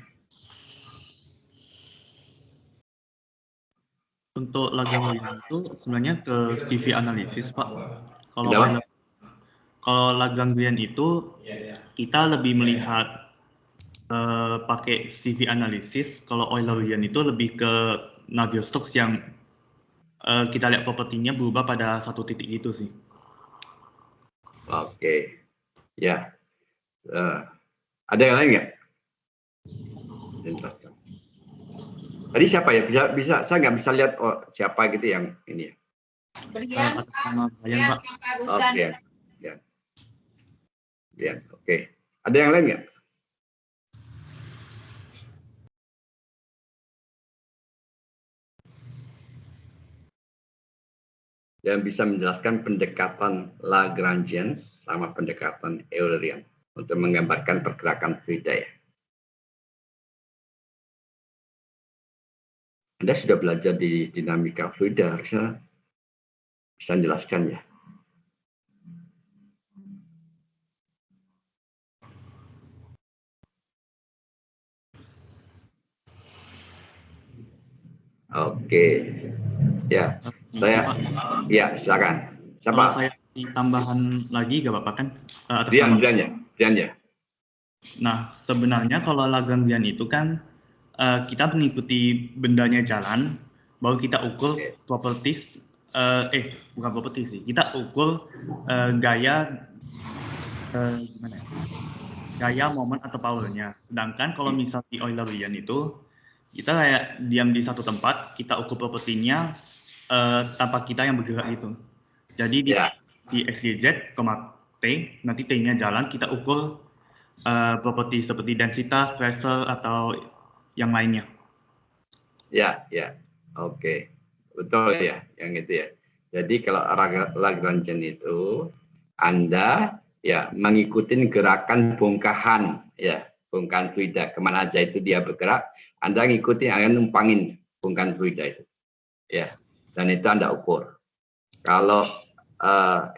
Untuk Lagrangian itu sebenarnya ke CV analisis, Pak. Kalau Lagrangian itu kita lebih melihat pakai CV analisis. Kalau Eulerian itu lebih ke Navier-Stokes yang kita lihat propertinya berubah pada satu titik gitu sih. Oke. Ya. Ada yang lain nggak? Jelaskan. Tadi siapa ya? Bisa saya nggak bisa lihat siapa gitu yang ini ya. Brian, Brian, Pak. Oke. Ya. Ya, oke. Ada yang lain nggak? Yang bisa menjelaskan pendekatan Lagrangian sama pendekatan Eulerian untuk menggambarkan pergerakan fluida ya. Anda sudah belajar di dinamika fluida, harusnya bisa menjelaskan ya. Oke, ya, saya, ya silakan. Siapa? Kalau saya tambahan lagi, gak apa-apa kan? Atas Brian nama- ya. Nah, sebenarnya kalau Lagrangian itu kan kita mengikuti bendanya jalan, baru kita ukur properties, bukan properties sih, kita ukur gaya gimana ya? Gaya, momen atau powernya. Sedangkan kalau misal di Eulerian itu kita kayak diam di satu tempat, kita ukur propertinya tanpa kita yang bergerak gitu. Jadi di si X, Y, Z, T, nanti T-nya jalan, kita ukur properti seperti densitas, pressure, atau yang lainnya. Ya. Oke. Betul ya, yang itu ya. Jadi kalau Lagrangian itu Anda ya mengikuti gerakan bongkahan ya, bongkahan fluida kemana aja itu dia bergerak, Anda ngikutin, akan numpangin bongkahan fluida itu. Ya. Dan itu Anda ukur. Kalau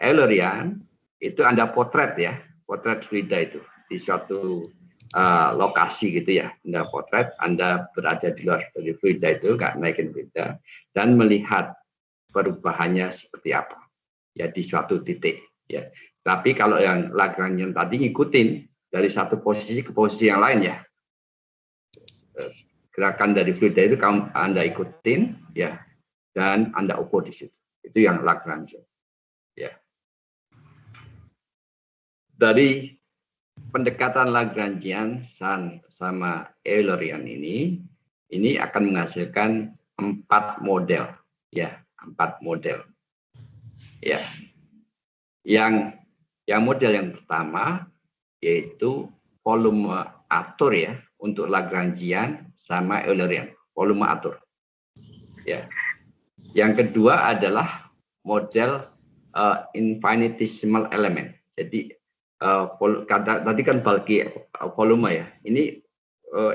Eulerian itu Anda potret ya, potret fluida itu di suatu lokasi gitu ya, Anda potret, Anda berada di luar dari fluida itu, nggak naikin fluida, dan melihat perubahannya seperti apa ya di suatu titik ya. Tapi kalau yang Lagrangian tadi ngikutin dari satu posisi ke posisi yang lain ya, gerakan dari fluida itu Anda ikutin ya, dan Anda ukur di situ. Itu yang Lagrangian ya. Dari pendekatan Lagrangian sama Eulerian ini akan menghasilkan 4 model ya, 4 model ya. Yang model yang pertama yaitu volume atur ya, untuk Lagrangian sama Eulerian, volume atur ya. Yang kedua adalah model infinitesimal element. Jadi tadi kan bulky volume ya, ini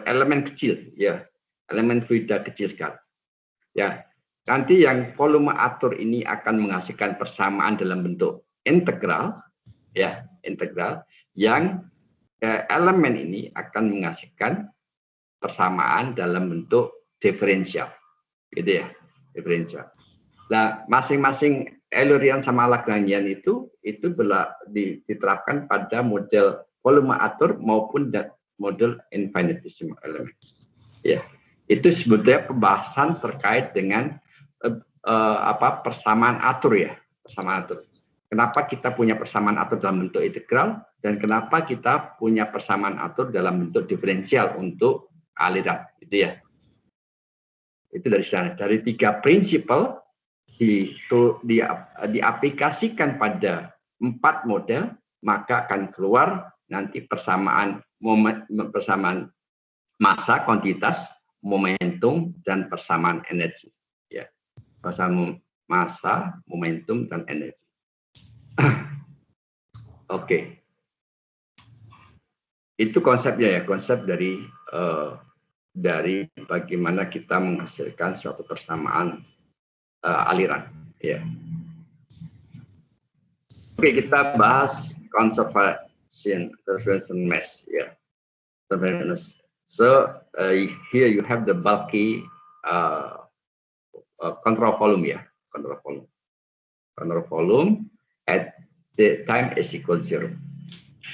elemen kecil ya, elemen fluida kecil sekali ya. Nanti yang volume atur ini akan menghasilkan persamaan dalam bentuk integral ya, integral, yang elemen ini akan menghasilkan persamaan dalam bentuk diferensial gitu ya, diferensial. Nah, masing-masing Eulerian sama Lagrangian itu diterapkan pada model volume atur maupun model infinitesimal element. Ya, itu sebetulnya pembahasan terkait dengan persamaan atur ya, persamaan atur. Kenapa kita punya persamaan atur dalam bentuk integral dan kenapa kita punya persamaan atur dalam bentuk diferensial untuk aliran, gitu ya. Itu dari sana, dari 3 prinsipal diaplikasikan pada 4 model, maka akan keluar nanti persamaan massa, kuantitas, momentum, dan persamaan energi. Ya, persamaan massa, momentum, dan energi. Oke. Itu konsepnya ya, konsep dari bagaimana kita menghasilkan suatu persamaan aliran ya. Oke, kita bahas conservation mass ya. So here you have the bulky control volume ya, control volume at the time is equal 0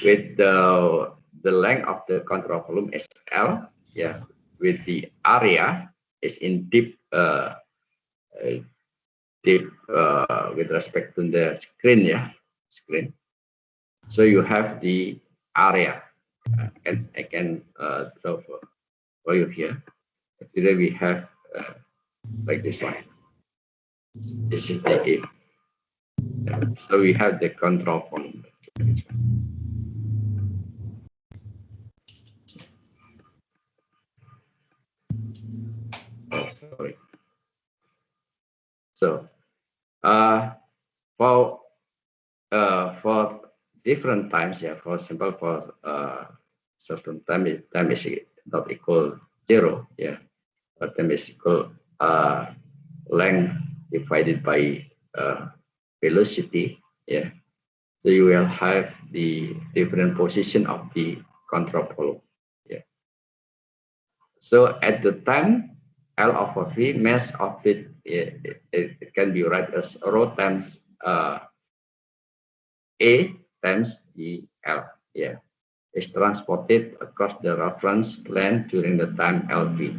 with the length of the control volume is L ya, with the area is in deep with respect to the screen ya, screen. So you have the area, and I can draw for you here. Today we have like this one. This is the A. So we have the control point. Oh, sorry. So for different times, yeah. For example, for certain time is not equal 0, yeah. But time is equal length divided by velocity, yeah. So you will have the different position of the control pole, yeah. So at the time L over V, mass of it, it can be write as rho times A times L, yeah, is transported across the reference length during the time LV.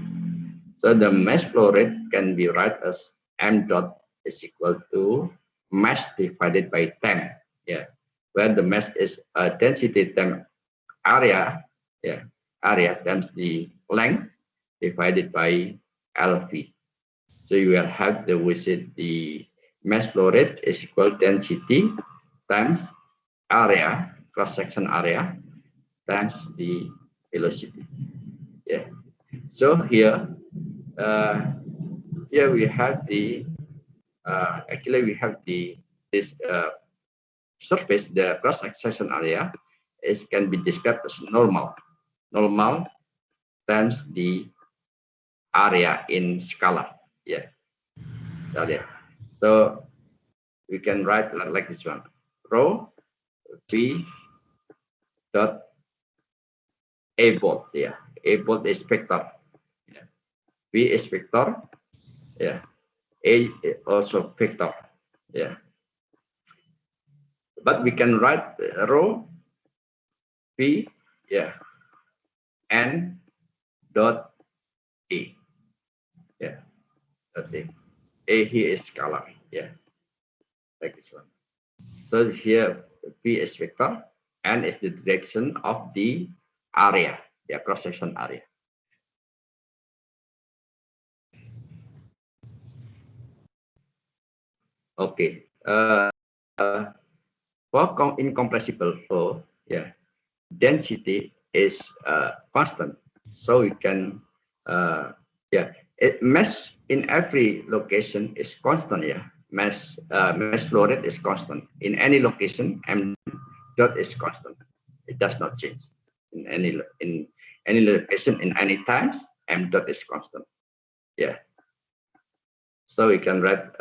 So the mass flow rate can be write as m dot is equal to mass divided by time, yeah, where the mass is density times area, yeah, area times the length divided by LV. So you will have the visit the mass flow rate is equal density times area, cross section area, times the velocity. Yeah. So here we have the actually we have this surface, the cross section area can be described as normal times the area in scalar. Yeah. So we can write like this one: rho v dot a bolt. Yeah, a bolt is vector. Yeah. V is vector. Yeah. A also vector. Yeah. But we can write rho v, yeah, n dot a. Yeah. Dot a. A here is scalar. Yeah. Like this one. So here v is vector, n is the direction of the area, yeah, cross section area. Okay. For incompressible flow, yeah, density is constant, so we can mass in every location is constant. Yeah, mass flow rate is constant in any location. M dot is constant; it does not change in any location in any times. M dot is constant. Yeah. So we can write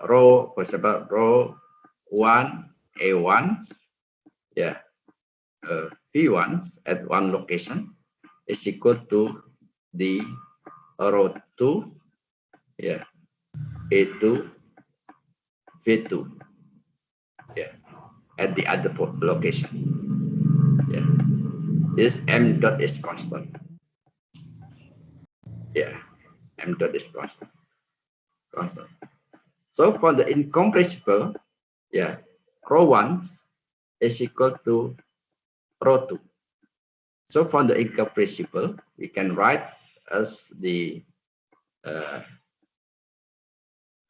rho, for example, rho 1 A1, yeah, V1 at one location is equal to the rho 2, yeah, A2, V2, yeah, at the other location. Yeah, this m dot is constant. Yeah, m dot is constant. So for the incompressible, yeah, rho 1 is equal to rho 2. So for the incompressible, we can write as the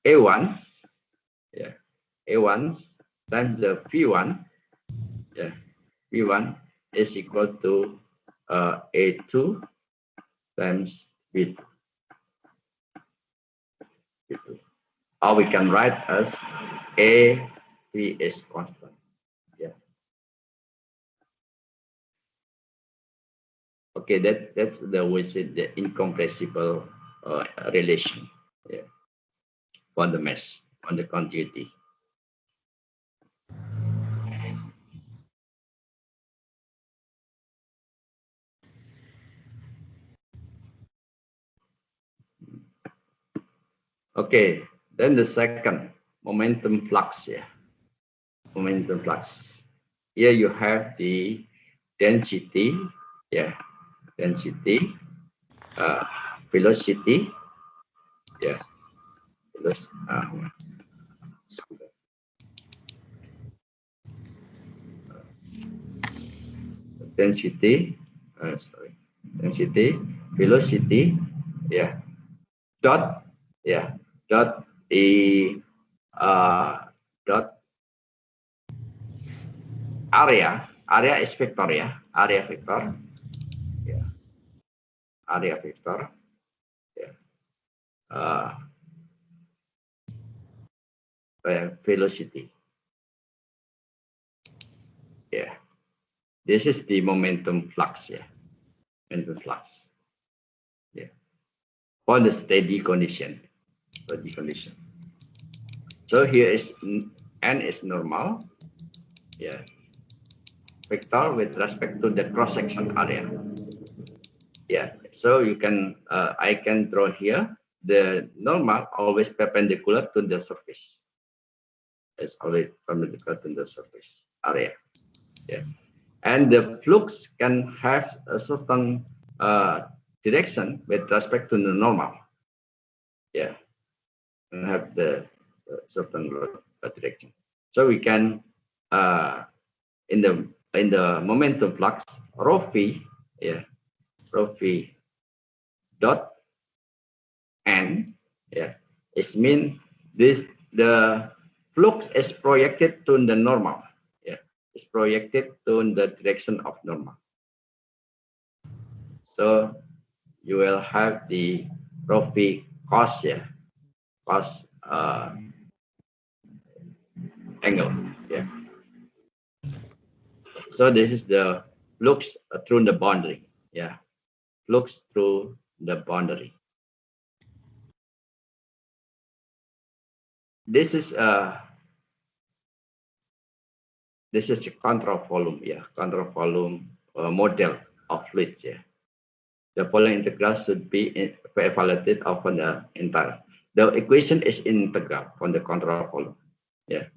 A1, yeah, A1 times the V1, yeah, V1 is equal to A2 times V2. Or we can write as A V is constant. Yeah. Okay, that's the incompressible relation. Yeah. For the mass, on the continuity. Okay, then the second, momentum flux. Yeah, momentum flux. Here you have the density, yeah, density, velocity, yeah, density, density, velocity, yeah, dot, yeah, dot dot area is vector, yeah, area vector, yeah, area vector, yeah, velocity, yeah. This is the momentum flux, yeah, momentum flux, yeah, for the steady condition. So here is n is normal, yeah, vector with respect to the cross section area, yeah. So you can I can draw here the normal always perpendicular to the surface. It's always perpendicular to the surface area, yeah. And the flux can have a certain direction with respect to the normal, yeah, and have the certain direction. So we can in the momentum flux rho v, yeah, rho v dot n, yeah, it means the flux is projected to the normal, yeah, it's projected to the direction of normal. So you will have the rho v cos, yeah, cos angle, yeah. So this is the flux through the boundary, yeah, flux through the boundary. This is a control volume, yeah, control volume model of fluids, yeah. The following integral should be evaluated over the entire. The equation is integral for the control volume, yeah.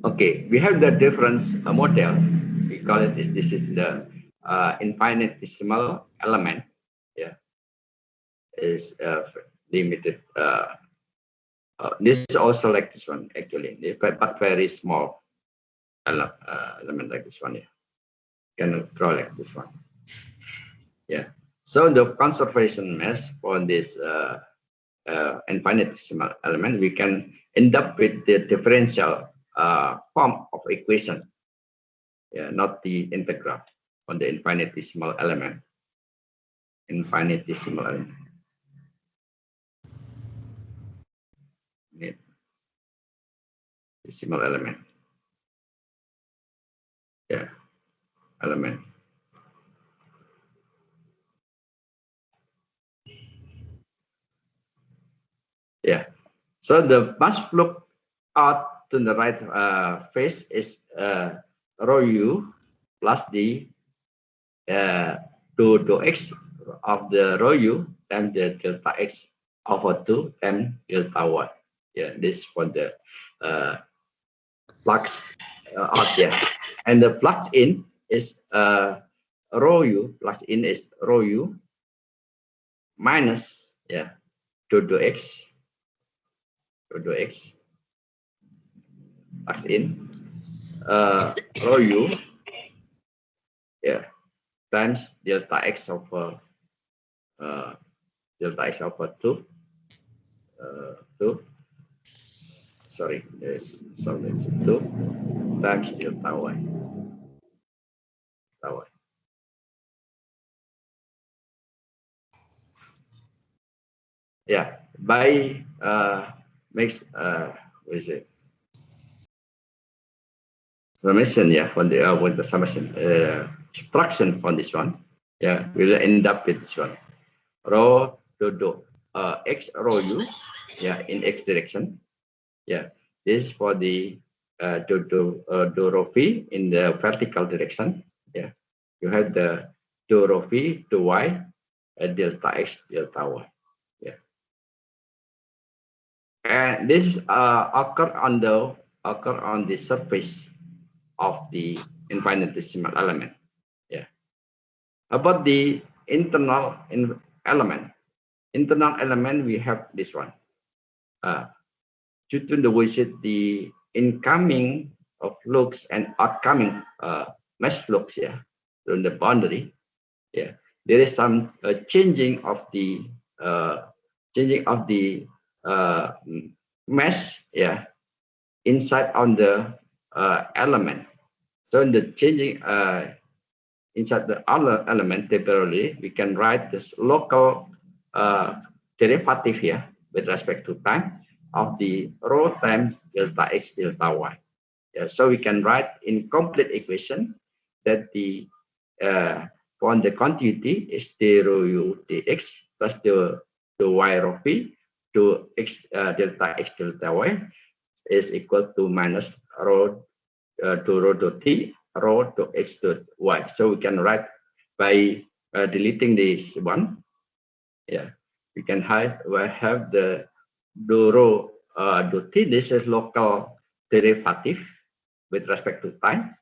Okay, we have the difference model. We call it this is the infinitesimal element, yeah, is limited. This is also like this one actually, but very small element like this one. Yeah, can draw like this one. Yeah. So the conservation mass for this infinitesimal element, we can end up with the differential form of equation. Yeah, not the integral on the infinitesimal element. Infinitesimal element. Decimal element. Yeah, element. Yeah. So the mass flux out to the right face is rho u plus the dou x of the rho u times the delta x over 2 times delta y. Yeah, this for the flux out there. And the flux in is rho u, flux in is rho u minus, yeah, dou x flux in rho u, yeah, times delta x over 2 sorry, there's something 2 times delta y. Yeah, by makes what is it? Summation, yeah, for the with the summation subtraction from this one, yeah, we'll end up with this one. Rho dou x rho u, yeah, in x direction, yeah. This is for the dou rho v in the vertical direction, yeah. You have the dou rho v to y, delta x delta y, yeah. And this occur on the surface of the infinitesimal element, yeah. About the internal element, we have this one. Due to the incoming of flux and outcoming mass flux, on the boundary, there is some changing of the mass, inside on the element. So in the changing inside the other element temporarily, we can write this local derivative here with respect to time of the rho times delta x delta y. So we can write in complete equation that the for the continuity is d rho u dx plus the y rho v to x delta x delta y is equal to minus rho to rho dot t rho to x dot y. So we can write by deleting this one. We can have the rho dot t. This is local derivative with respect to time,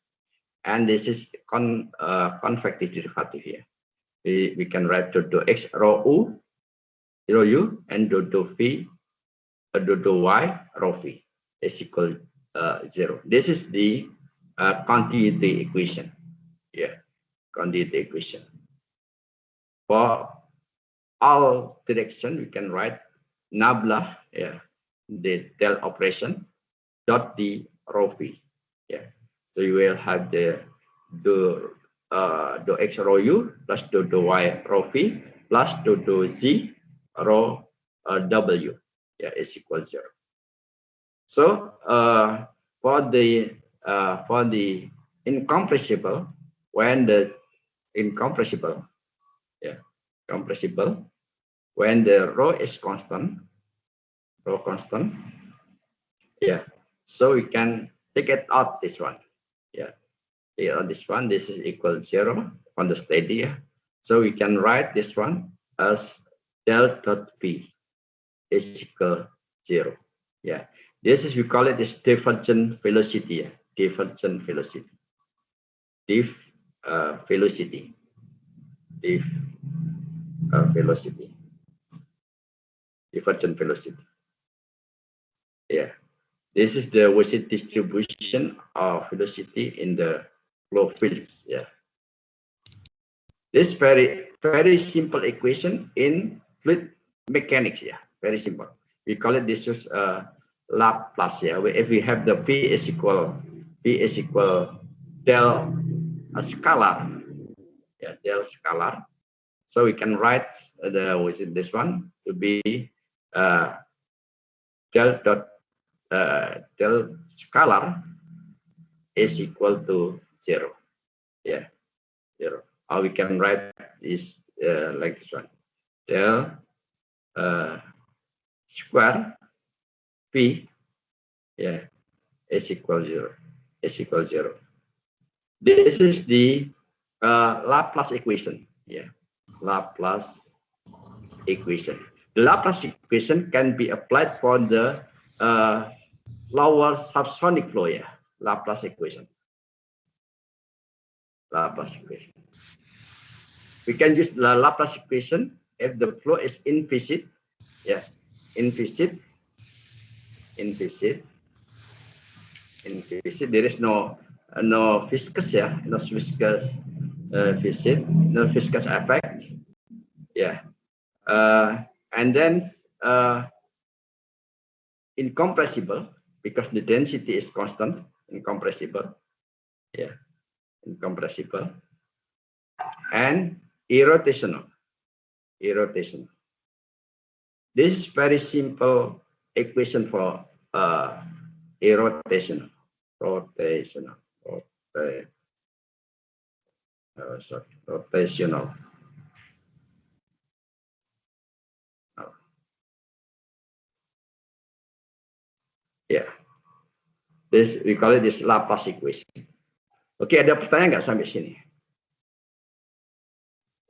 and this is convective derivative here. We can write to x rho u and to v to y rho v is equal 0. This is the continuity equation. Continuity equation. For all direction, we can write nabla, the del operation dot the rho v. So you will have the x rho u plus the y rho v plus the z rho w is equal 0. So for the incompressible, when the incompressible, compressible, when the rho is constant, so we can take it out this one, this one, this is equal 0 on the steady, so we can write this one as del dot v is equal 0. This is, we call it this divergent velocity, divergent velocity, velocity. Divergent velocity. This is the velocity distribution of velocity in the flow fields. This very simple equation in fluid mechanics. Very simple. We call it this is Laplace. If we have the P is equal del scalar, del scalar. So we can write this one to be del scalar is equal to 0. 0. Or we can write this like this one. Del square p is equal 0. This is the Laplace equation. Laplace equation. The Laplace equation can be applied for the lower subsonic flow. Laplace equation. We can use the Laplace equation if the flow is inviscid. Inviscid. There is no viscous, no viscous viscid, no viscous effect. And then incompressible, because the density is constant. Incompressible. Incompressible. And irrotational. This is very simple equation for irrotational. Rotational. This we call it this Laplace equation. Oke, ada pertanyaan nggak sampai sini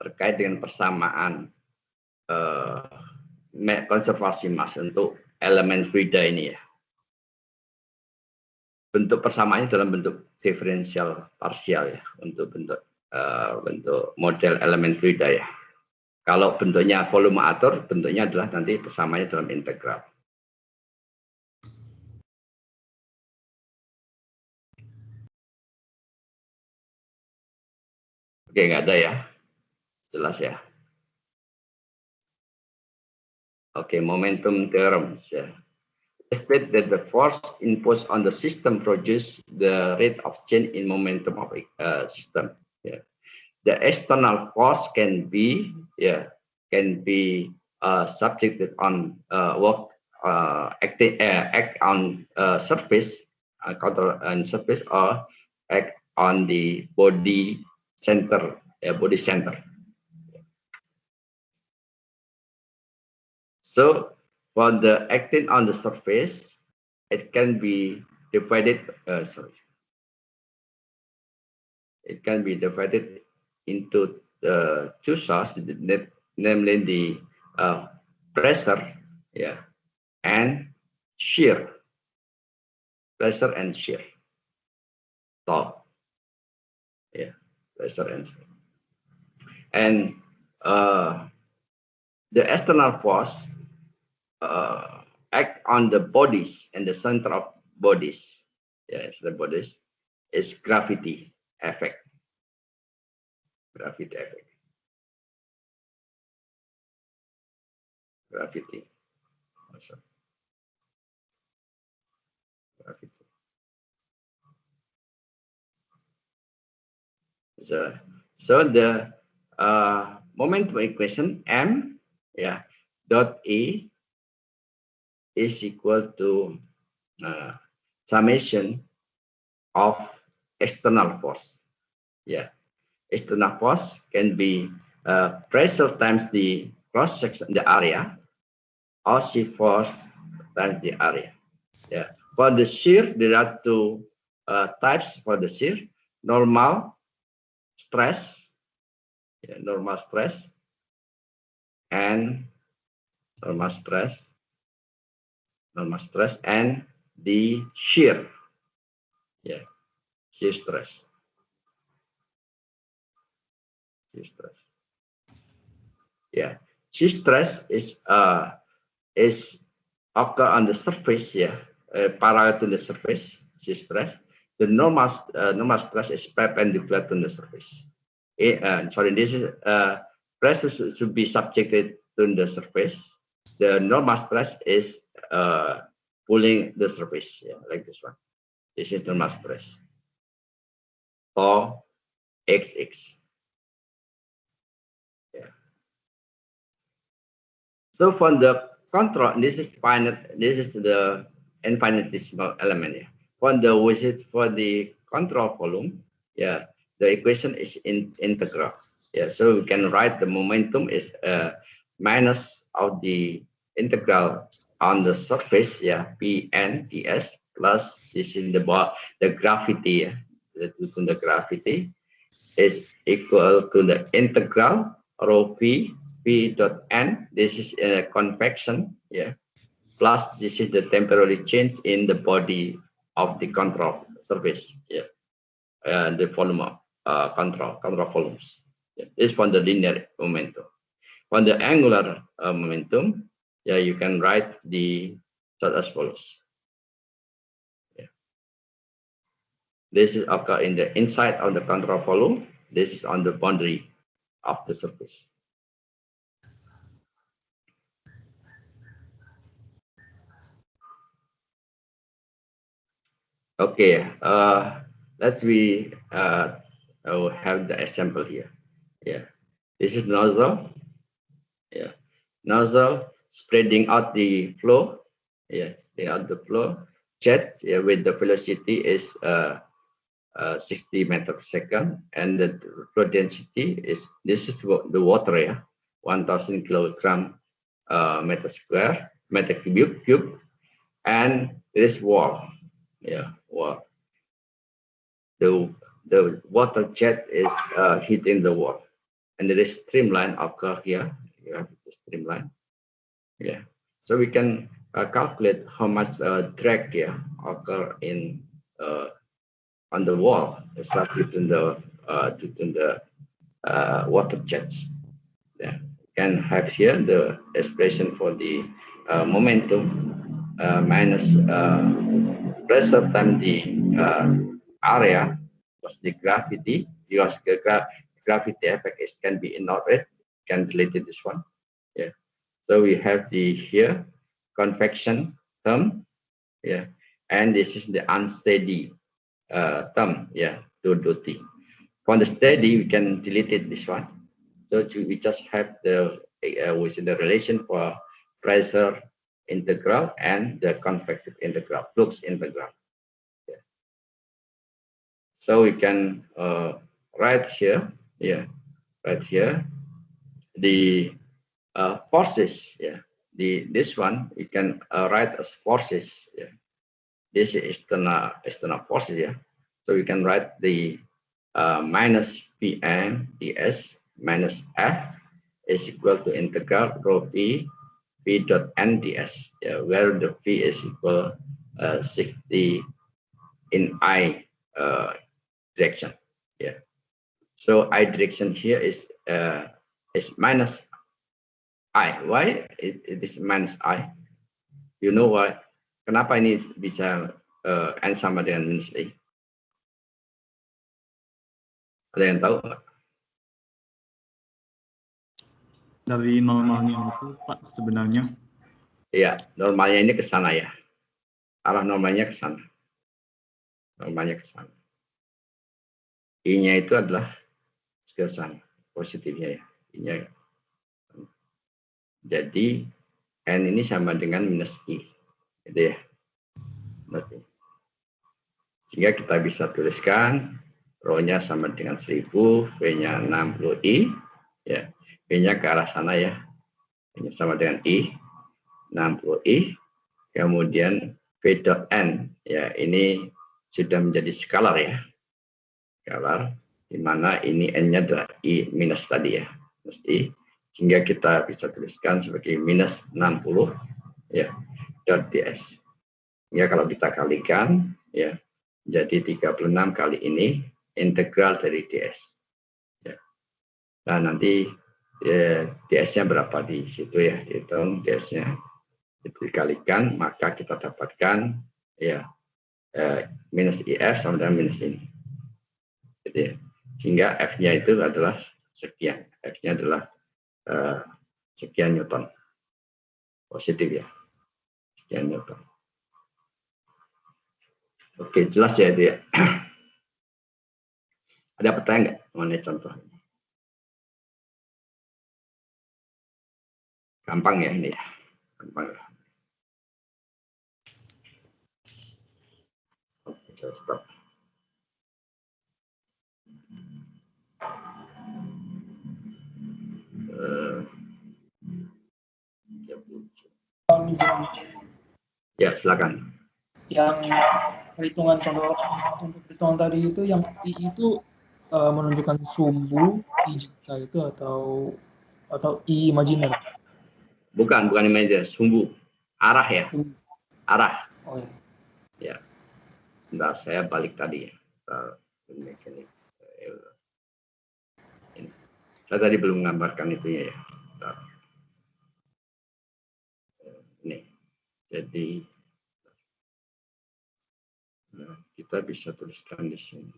terkait dengan persamaan konservasi mass untuk elemen fluida ini ya? Bentuk persamaannya dalam bentuk diferensial parsial ya, untuk bentuk model elemen fluida ya. Kalau bentuknya volume atur, bentuknya adalah nanti persamaannya dalam integral. Oke, nggak ada ya. Jelas ya. Oke, momentum theorem. Ya. State that the force imposed on the system produce the rate of change in momentum of system. Yeah. The external force can be subjected on act on surface, control and surface, or act on the body center. So for the acting on the surface, it can be divided. It can be divided into two sources, namely the pressure, and shear. Pressure and shear. So, pressure and shear. And the external force act on the bodies and the center of bodies. Yes, the bodies is gravity effect. Gravity effect. Gravity. Gravity. So the momentum equation M, dot E is equal to summation of external force. External force can be pressure times the cross section, the area, or shear force times the area. For the shear, there are two types for the shear: normal stress, normal stress, and normal stress, and the shear, shear stress. Shear stress. Shear stress is occur on the surface, parallel to the surface. Shear stress. The normal stress is perpendicular to the surface. This is pressure should be subjected to the surface. The normal stress is pulling the surface, like this one. This is normal stress, or XX. So for the control, this is finite. This is the infinitesimal element. For the control volume, the equation is integral. So we can write the momentum is minus of the integral on the surface, Pn ds, plus this is the gravity. The gravity is equal to the integral rho p dot n. This is a convection, plus this is the temporary change in the body of the control surface, the volume of control volumes. This is for the linear momentum. For the angular momentum, you can write the such as follows. This is occur in the inside of the control volume. This is on the boundary of the surface. Okay, let's have the example here. This is nozzle. Nozzle spreading out the flow. The flow jet with the velocity is 60 meters per second, and the flow density is, this is the water, 1,000 kilogram meter cube, and this wall. Wall. The water jet is hitting the wall, and there is streamline occur here. You have the streamline. So we can calculate how much drag occur in on the wall, between the water jets. You can have here the expression for the momentum minus pressure times the area plus the gravity, because gravity effect is can be ignored, can delete this one. Yeah. So we have the here convection term. Yeah. And this is the unsteady term. Yeah. Dou t. For the steady, we can delete it this one. So we just have the within the relation for pressure integral and the convective integral, flux integral. Yeah. So we can write here, right here, the forces. Yeah, this one you can write as forces. Yeah, this is external forces. Yeah, so you can write the minus Pm ds minus F is equal to integral rho p dot n ds, yeah, where the p is equal 60 in I direction. Yeah, so I direction here is minus I. Why it is minus I? You know why? Kenapa ini bisa n sama dengan minus I? Ada yang tahu? Dari normalnya itu Pak sebenarnya. Iya, normalnya ini ke sana ya. Arah normalnya ke sana. Normalnya ke sana. I-nya itu adalah ke sana, positifnya ya. I-nya. Jadi n ini sama dengan minus I. Gitu ya. Sehingga kita bisa tuliskan rho-nya sama dengan 1000, V-nya 60I, ya. V-nya ke arah sana ya. V-nya sama dengan I, 60I. Kemudian V dot N, ya ini sudah menjadi skalar ya. Skalar, di mana ini N-nya adalah I minus tadi ya. Minus I. Sehingga kita bisa tuliskan sebagai minus 60, ya, dot ds. Ya, kalau kita kalikan, ya, jadi 36 kali ini integral dari ds. Ya. Nah, nanti ds-nya berapa di situ ya, dihitung ds-nya, dikalikan, maka kita dapatkan ya minus if sama dengan minus ini. Gitu ya. Sehingga f-nya itu adalah sekian, f-nya adalah sekian Newton. Positif ya, sekian Newton. Oke, jelas ya itu ya. Ada pertanyaan nggak mengenai contoh ini? Gampang ya ini ya, gampang ya. Oke, saya stop. Ya, silakan. Yang perhitungan contoh untuk perhitungan tadi itu yang I itu menunjukkan sumbu I jika itu atau I imajiner. Bukan imajiner, sumbu. Arah ya. Arah. Oh ya. Ya. Bentar, saya balik tadi ya. Ini. Saya tadi belum menggambarkan itunya ya. Bentar. Ini. Jadi kita bisa tuliskan di sini.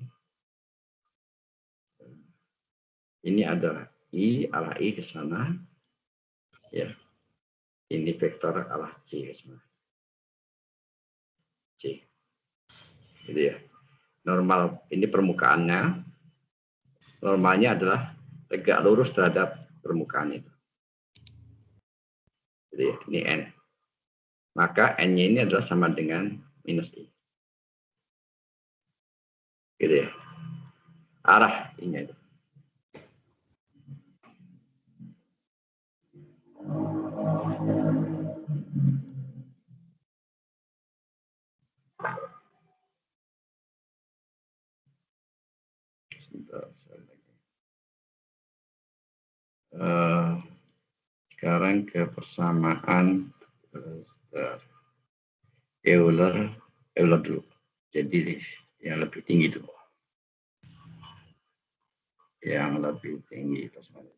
Ini adalah I, arah I ke sana. Ya. Ini vektor arah C ke sana. C. Gitu ya. Normal, ini permukaannya. Normalnya adalah tegak lurus terhadap permukaan itu. Jadi ya, ini N. Maka N-nya ini adalah sama dengan minus I. Gitu ya. Arah I-nya itu. Sekarang ke persamaan Euler dulu. Jadi yang lebih tinggi dulu. Yang lebih tinggi persamaan.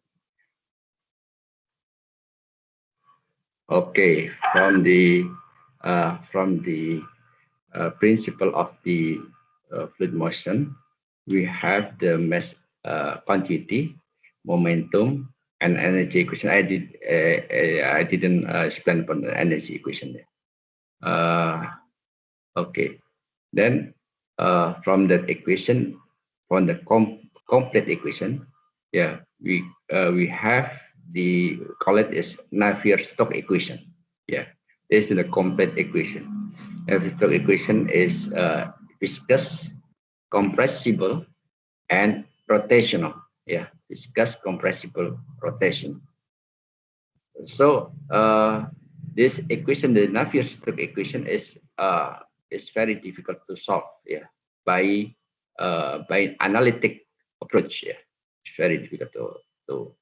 Okay, from the principle of the fluid motion, we have the continuity, momentum, and energy equation. I didn't explain about the energy equation there. Okay, then from that equation, from the complete equation, yeah, we have the call it is Navier-Stokes equation. Yeah, this is the complete equation. Navier-Stokes equation is viscous, compressible, and rotational. Yeah, viscous, compressible, rotational. So this equation, the Navier-Stokes equation, is very difficult to solve. Yeah, by analytic approach. Yeah, it's very difficult to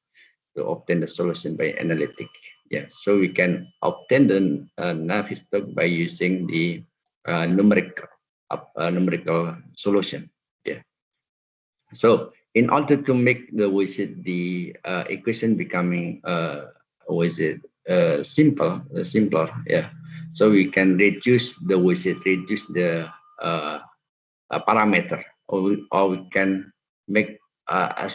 obtain the solution by analytic. Yeah, so we can obtain the Navier-Stokes by using the numerical solution. Yeah. So in order to make the equation becoming simpler, yeah. So we can reduce the parameter, or we can make not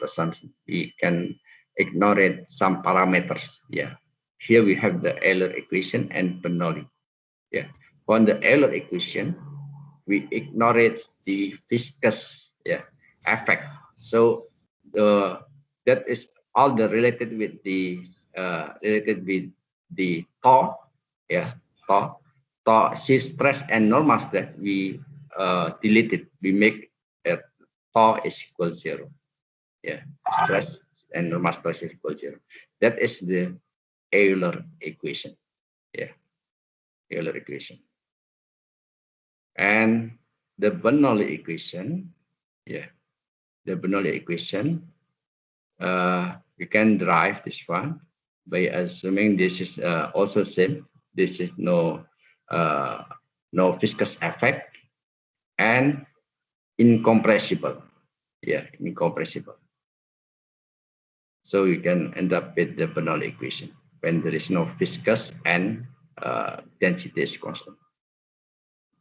assumption. We can ignore some parameters. Yeah. Here we have the Euler equation and Bernoulli. Yeah. On the Euler equation, we ignore the viscous effect. So that is all the related with the tau, tau shear stress and normal stress. We deleted. We make tau is equal 0. Yeah, stress and normal stress is equal 0. That is the Euler equation. Yeah, Euler equation. And the Bernoulli equation, yeah, the Bernoulli equation, we can derive this one by assuming this is also same. This is no viscous effect and incompressible. Yeah, incompressible. So we can end up with the Bernoulli equation when there is no viscous and density is constant.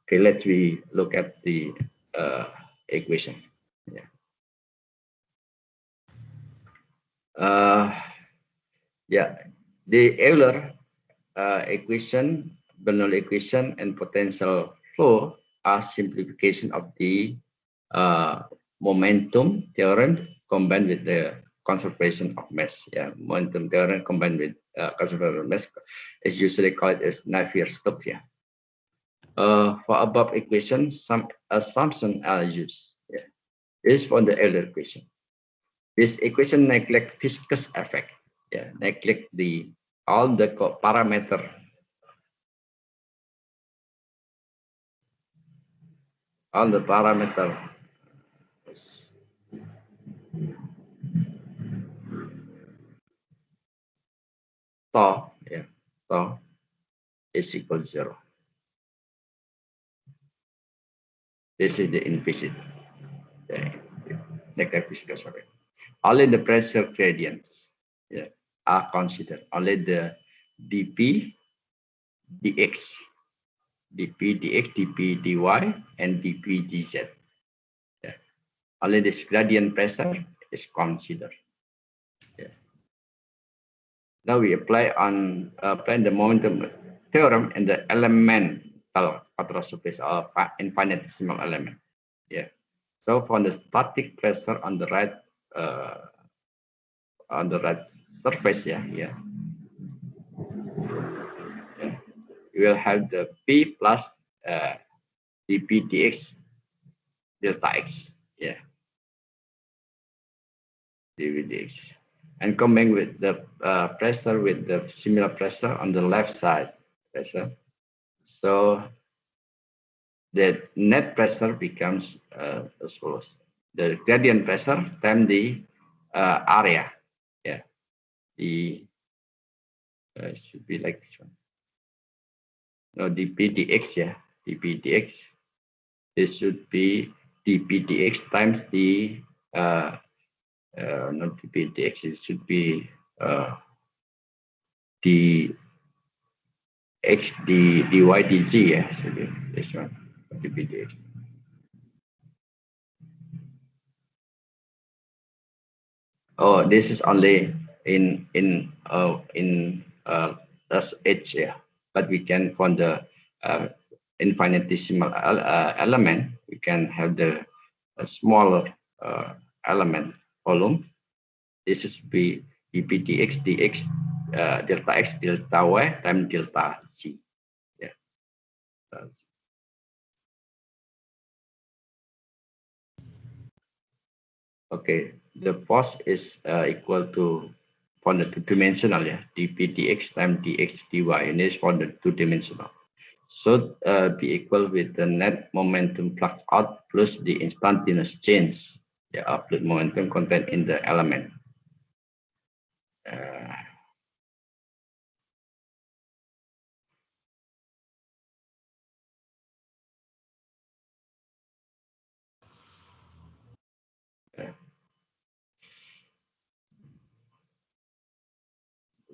Okay, let's look at the equation. Yeah. The Euler equation, Bernoulli equation, and potential flow are simplification of the momentum theorem combined with the conservation of mass. Yeah, momentum theorem combined with conservation of mass is usually called as Navier-Stokes. Yeah. For above equation, some assumptions are used. Yeah. This is for the Euler equation. This equation neglect viscous effect. Yeah, neglect all the parameter. All the parameter. Tau, yeah, tau is equal to 0. This is the implicit. Neglect viscous effect. Only the pressure gradients, yeah, are considered. Only the dP, dx, dP, dx, dP, dy, and dP, dz. Yeah. Only this gradient pressure is considered. Yeah. Now we apply the momentum theorem and the elemental control surface of infinitesimal element. Yeah. So for the static pressure on the right surface, yeah, you will have the P plus dP dx delta x, yeah, dV dx, and combined with the pressure with the similar pressure on the left side pressure, so the net pressure becomes as follows: the gradient pressure times the area. Yeah, the should be like this one. No, dP dx, yeah, dP dx. This should be dP dx times the not dP dx. It should be the x dy dz. Yeah, should be this one, dP dx. Oh, this is only in as h, yeah. But we can for the infinitesimal element, we can have the smaller element volume. This is be dx dx delta x delta y times delta c. Yeah. Okay, the force is equal to for the two-dimensional, yeah, dp dx times dx dy, and this for the two-dimensional. So be equal with the net momentum flux out plus the instantaneous change, yeah, of the momentum content in the element.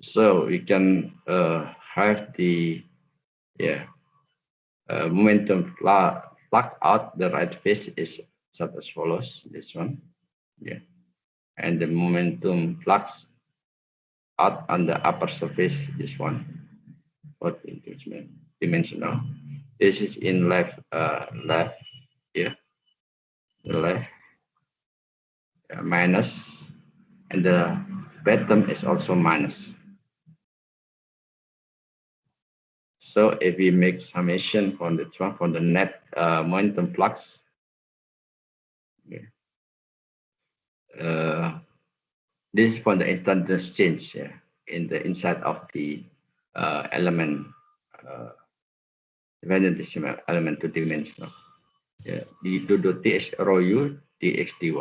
So we can have the momentum flux out the right phase is such as follows. This one, yeah, and the momentum flux out on the upper surface, this one, what dimensional. This is in left, here, the left minus, and the bottom is also minus. So if we make summation from the one from the net momentum flux, this is for the instantaneous change, yeah, in the inside of the element, infinitesimal element two-dimensional. Yeah, the th rho u dx dy.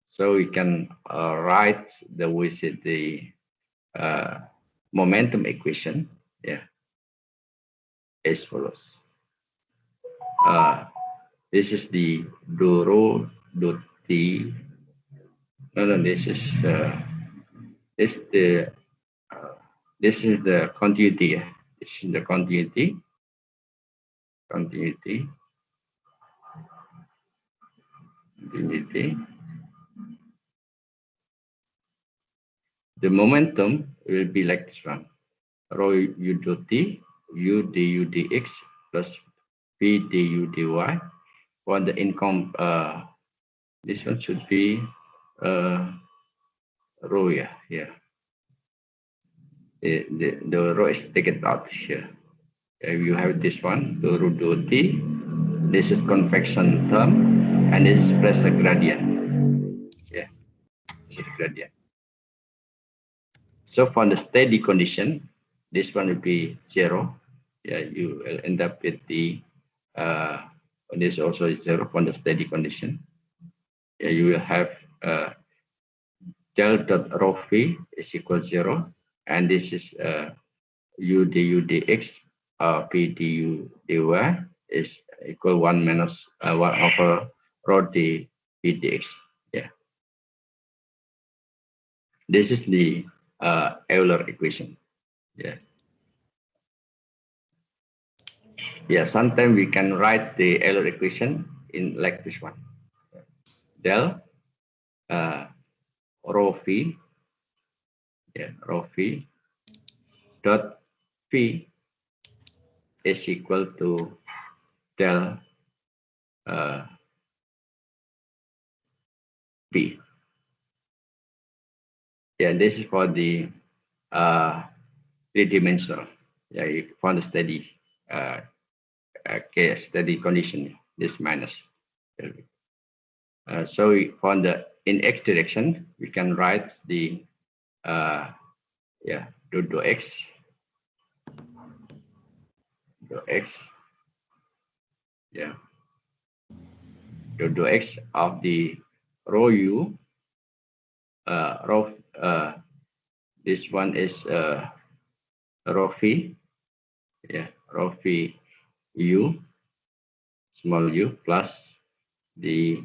So we can write the with the momentum equation, yeah, as follows. This is the do rho do t. No, this is this is the continuity. This is the continuity. Continuity. The momentum will be like this one: rho u dot t u du dx plus v du dy. For the income, this one should be rho, yeah, yeah. The rho is taken out here. If you have this one, the rho dot t, this is convection term, and this is pressure gradient. Yeah, this is gradient. So for the steady condition, this one will be 0. Yeah, you will end up with the this also is 0 for the steady condition. Yeah, you will have del dot rho v is equal 0, and this is u du dx p du dy is equal 1 minus 1 over rho d p dx. Yeah, this is the Euler equation. Yeah. Yeah, sometimes we can write the Euler equation in like this one. Del rho v, yeah, rho v dot v is equal to del v. Yeah, this is for the three-dimensional. Yeah, for the steady case, steady condition. This minus. So for the in x direction, we can write the yeah, do x yeah, do x of the rho u rho this one is rho v, yeah, rho v u small u plus the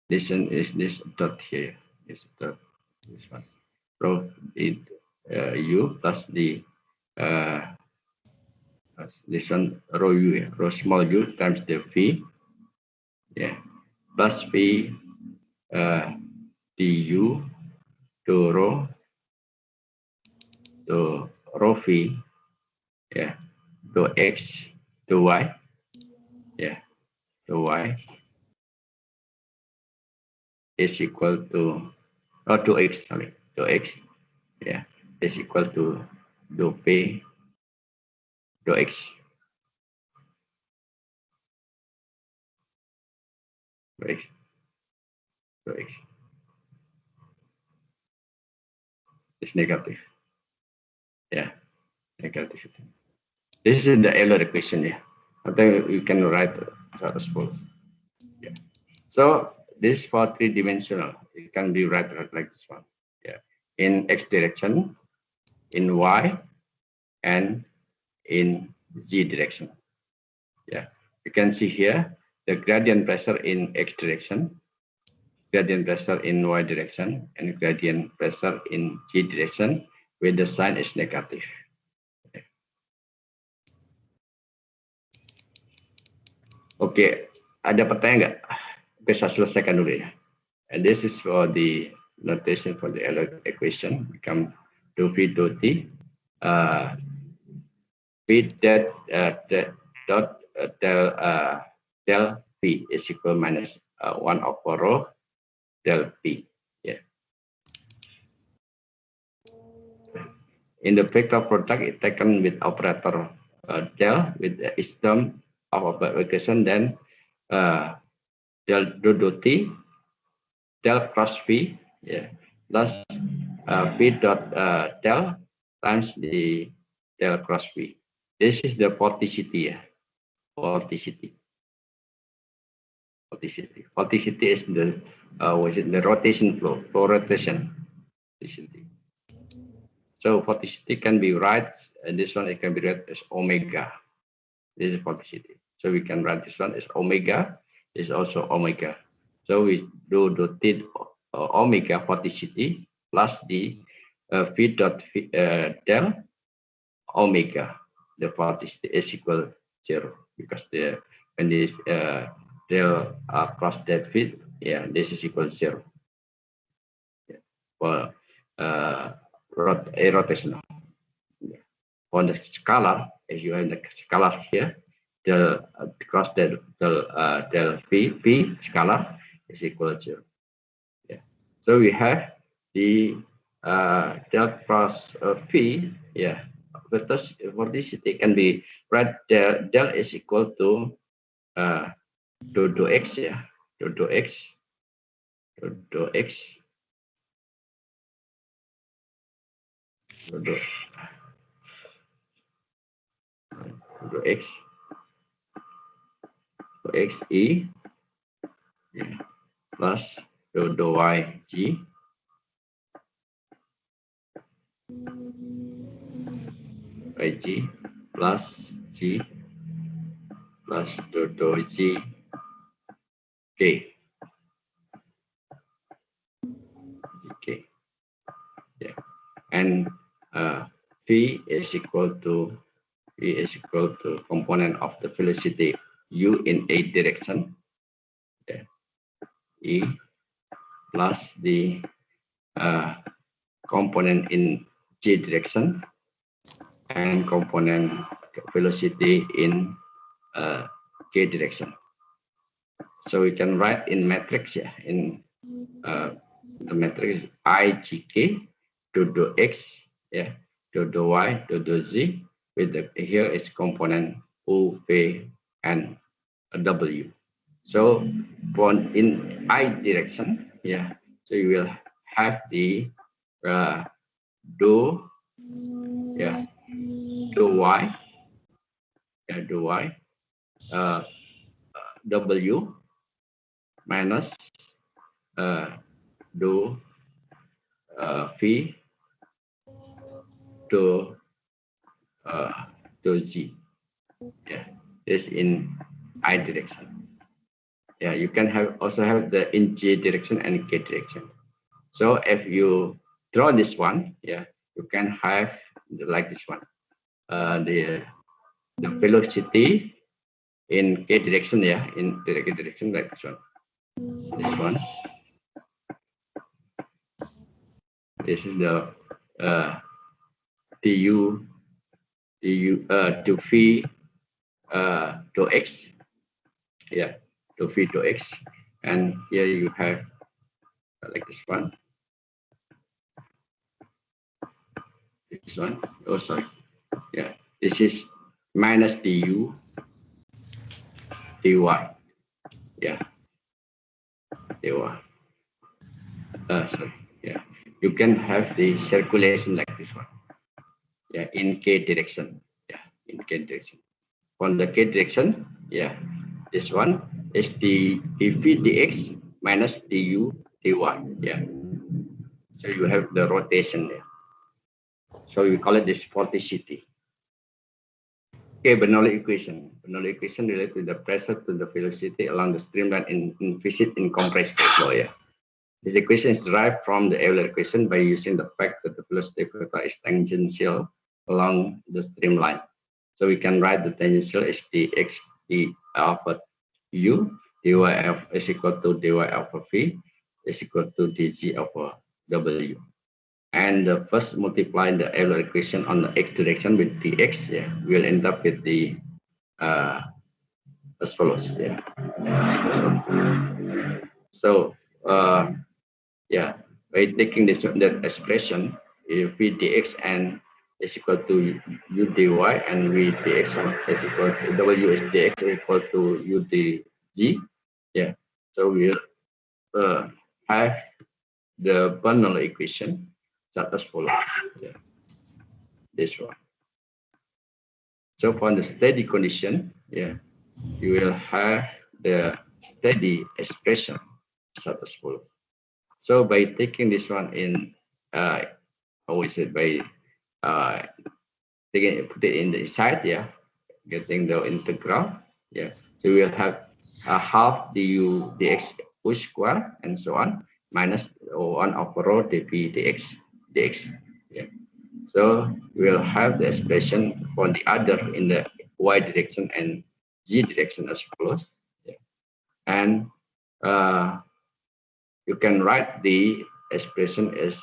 this one is this dot here, this dot, this one rho u plus the this one rho u, rho small u times the v yeah, plus V du to rho V, yeah, to x to y, yeah, to y is equal to, or to x, sorry, to x, yeah, is equal to P to x. To x, to x. It's negative. Yeah, negative. This is the Euler equation, yeah. I think you can write as follows. Yeah. So this for three-dimensional, it can be write like this one. Yeah. In x direction, in y, and in z direction. Yeah. You can see here the gradient pressure in x direction, gradient pressure in y direction, and gradient pressure in z direction, where the sign is negative. Oke, ada pertanyaan nggak? Oke, saya selesaikan dulu ya. And this is for the notation for the Euler equation. We come to V dot T. V dot del V is equal minus 1 over rho del P. Yeah. In the vector product, it taken with operator del with the system of equation, then del dot T del cross V, yeah, plus V dot del times the del cross V. This is the vorticity, yeah. Vorticity. Vorticity. Vorticity is the the rotation flow rotation. Vorticity. So vorticity can be write, and this one it can be read as omega. This is vorticity. So we can write this one as omega. This is also omega. So we do T omega vorticity plus the V dot del omega. The vorticity is equal 0 because when this del cross that V, yeah, this is equal 0. Yeah. For rotational. Yeah. On the scalar, as you have the scalar here, the cross del V scalar is equal to 0. Yeah. So we have the del cross V, yeah, vorticity can be right there. Del is equal to do x, yeah, do x, do x, do x, do x e, yeah, plus do y g, y g plus g plus do g k. Okay, yeah, and V is equal to component of the velocity u in a direction, yeah, e plus the component in j direction and component velocity in k direction. So we can write in matrix, yeah, in the matrix IGK do x, yeah, do y, do z, with the here is component U, V, and W. So for in I direction, yeah, so you will have the do, yeah, do y, yeah, do y, W minus do V to Z. Yeah, this in I direction. Yeah, you can also have the in J direction and K direction. So if you draw this one, yeah, you can have like this one. The velocity, in K direction, yeah, in the K direction like this one. This one. This is the du to phi to x, yeah, to phi to x, and here you have like this one. This one, oh sorry, yeah, this is minus du dy, yeah, dy. Sorry, yeah, you can have the circulation like this one, yeah, in K direction, yeah, in K direction. On the K direction, yeah, this one is the phi dx minus du dy, yeah. So you have the rotation there. So we call it this vorticity. Okay, Bernoulli equation. Bernoulli equation related to the pressure to the velocity along the streamline implicit in compressed flow. Yeah. This equation is derived from the Euler equation by using the fact that the velocity vector is tangential along the streamline. So we can write the tangential as dx d alpha u dy is equal to dy alpha v is equal to dg alpha w. And first multiply the Euler equation on the x direction with dx, yeah, we'll end up with the as follows, yeah. So yeah, by taking this that expression, if v dx and is equal to u dy and v dx is equal to w is dx is equal to u dg, yeah. So we'll have the Bernoulli equation such as follows. Yeah. This one. So for the steady condition, yeah, you will have the steady expression such as follows. So by taking this one in, how is it, by taking put it in the side, yeah, getting the integral, yeah. So we will have a half du dx u square and so on minus 1 over rho dv dx. Yeah. So we'll have the expression for the other in the y direction and z direction as follows. Yeah. And you can write the expression as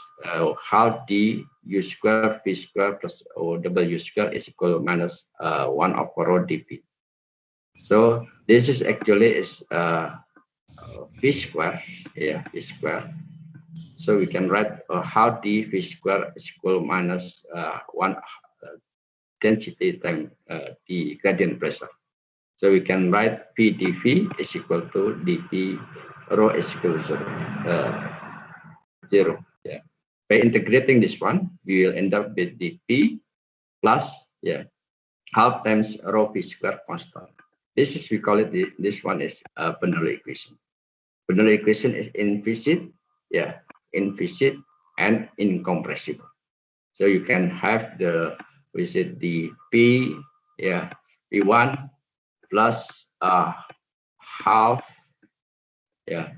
half d u square v square plus w square is equal to minus 1 over rho dv. So this is actually is v square, yeah, v square. So we can write half d v square is equal minus 1 density times the gradient pressure. So we can write p dv is equal to dv rho is equal to 0. Yeah. By integrating this one, we will end up with dp plus, yeah, half times rho v square constant. This is, we call it this one is Bernoulli equation. Bernoulli equation is implicit, yeah, implicit and incompressible. So you can have the, we said the p, yeah, p1 plus half, yeah,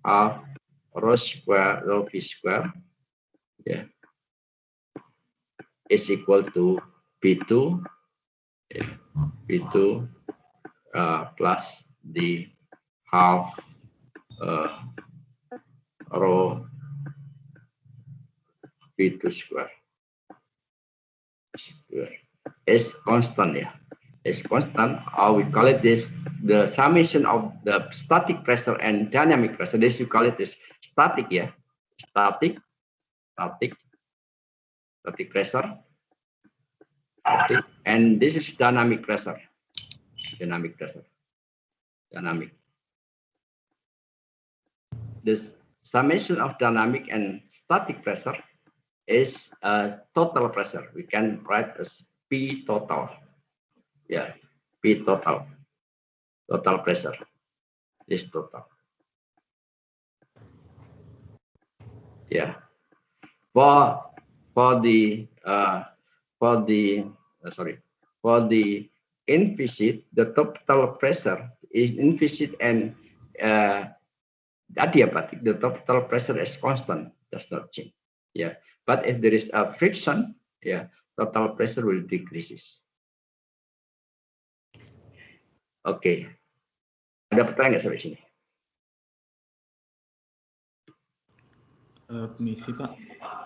half rho square rho v square, yeah, is equal to p2, yeah, p2 plus the half rho v2 square is constant, yeah, is constant, or we call it this the summation of the static pressure and dynamic pressure. This we call it this static, yeah, static pressure, static, and this is dynamic pressure, dynamic. This summation of dynamic and static pressure is total pressure. We can write as P total. Yeah, P total. Total pressure is total. Yeah. For the implicit, the total pressure is implicit and adiabatic. The total pressure is constant, does not change. Yeah. But if there is a friction, yeah, total pressure will decreases. Oke. Ada pertanyaan nggak sampai sini? Permisi Pak.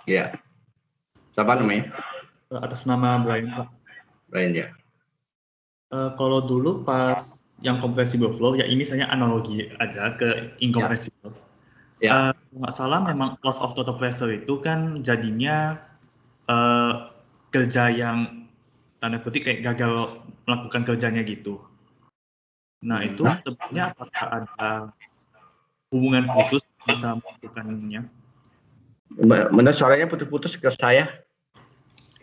Ya. Siapa namanya? Atas nama Brian Pak. Brian ya. Kalau dulu pas yang compressible flow, ya ini saya analogi aja ke incompressible. Ya. Nggak salah memang loss of total pressure itu kan jadinya kerja yang tanda kutip kayak gagal melakukan kerjanya gitu. Nah itu sebenarnya apakah ada hubungan khusus bisa melakukannya? Mana suaranya putus-putus ke saya?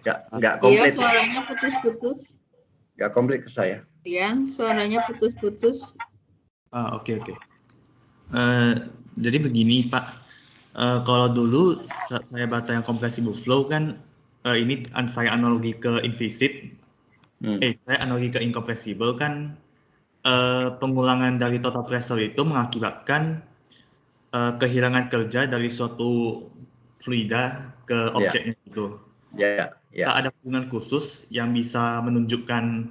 Nggak komplit. Iya, suaranya putus-putus. Nggak komplit ke saya. Iya, suaranya putus-putus. Oke. Jadi begini Pak, kalau dulu saya baca yang compressible flow kan ini saya analogi ke inviscid, saya analogi ke incompressible kan pengulangan dari total pressure itu mengakibatkan kehilangan kerja dari suatu fluida ke objeknya itu. Tak ada hubungan khusus yang bisa menunjukkan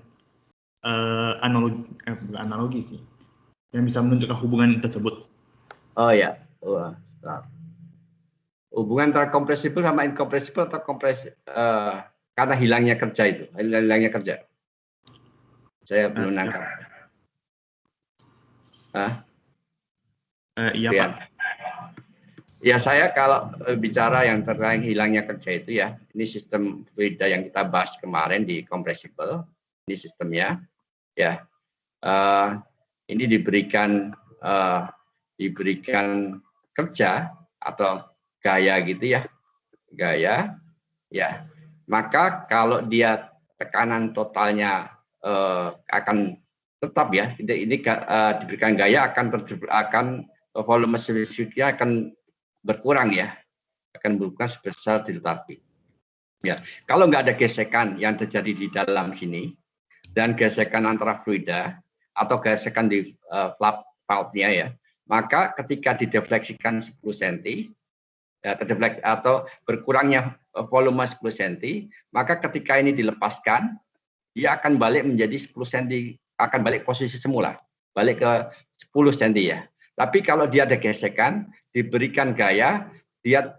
analogi sih, yang bisa menunjukkan hubungan tersebut. Oh ya, hubungan antara compressible sama incompressible atau karena hilangnya kerja itu, hilangnya kerja. Saya belum nangkap. Iya Pak. Ya saya kalau bicara yang terkait hilangnya kerja itu ya, ini sistem fluida yang kita bahas kemarin di compressible, ini sistemnya, ya. Ini diberikan kerja atau gaya gitu ya, gaya, ya. Maka kalau dia tekanan totalnya akan tetap ya, ini diberikan gaya akan volume spesifiknya akan berkurang ya, akan berkurang sebesar delta P. Ya, kalau nggak ada gesekan yang terjadi di dalam sini dan gesekan antara fluida atau gesekan di valve-nya ya, maka ketika didefleksikan 10 cm ya, atau berkurangnya volume 10 cm, maka ketika ini dilepaskan, dia akan balik menjadi 10 cm, akan balik posisi semula, balik ke 10 cm ya. Tapi kalau dia ada gesekan, diberikan gaya, dia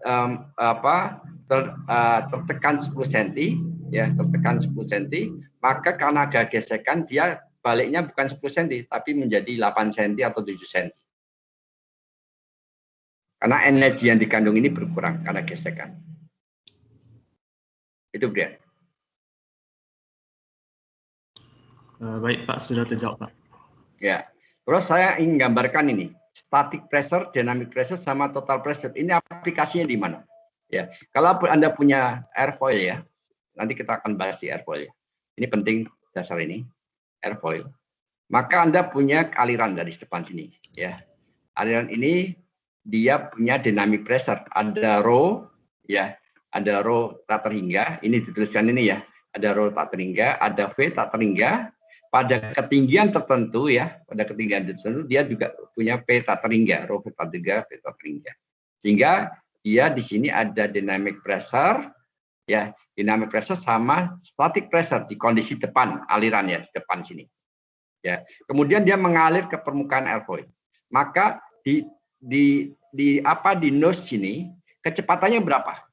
tertekan 10 cm, ya tertekan 10 cm, maka karena ada gesekan, dia baliknya bukan 10 cm, tapi menjadi 8 cm atau 7 cm. Karena energi yang dikandung ini berkurang karena gesekan. Itu Brian. Baik Pak, sudah terjawab Pak. Ya, terus saya ingin gambarkan ini. Static pressure, dynamic pressure, sama total pressure. Ini aplikasinya di mana? Ya, kalau Anda punya airfoil ya, nanti kita akan bahas di airfoil ya. Ini penting dasar ini, airfoil. Maka Anda punya aliran dari depan sini. Ya, aliran ini dia punya dynamic pressure. Ada rho, ya, ada rho tak terhingga. Ini dituliskan ini ya. Ada rho tak terhingga, ada V tak terhingga. Pada ketinggian tertentu ya, pada ketinggian tertentu dia juga punya P tak terhingga, rho V tak terhingga, V tak terhingga. Sehingga dia di sini ada dynamic pressure, ya, dynamic pressure sama static pressure di kondisi depan alirannya di depan sini. Ya, kemudian dia mengalir ke permukaan airfoil. Maka di nose sini kecepatannya berapa?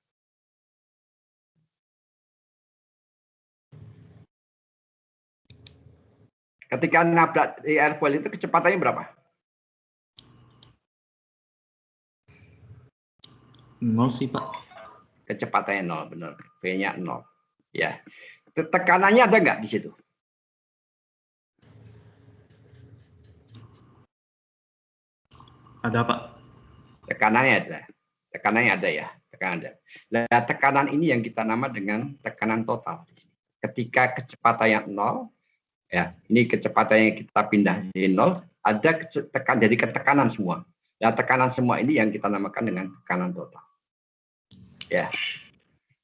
Ketika nabrak di airfoil itu kecepatannya berapa? 0 sih Pak. Kecepatannya 0, benar. V-nya 0. Ya. Tekanannya ada nggak di situ? Ada Pak. Tekanannya ada. Tekanannya ada ya. Tekanan ada. Nah, tekanan ini yang kita nama dengan tekanan total. Ketika kecepatannya 0, ya, ini kecepatan yang kita pindah di 0, ada jadi ketekanan semua. Ya, tekanan semua ini yang kita namakan dengan tekanan total. Ya,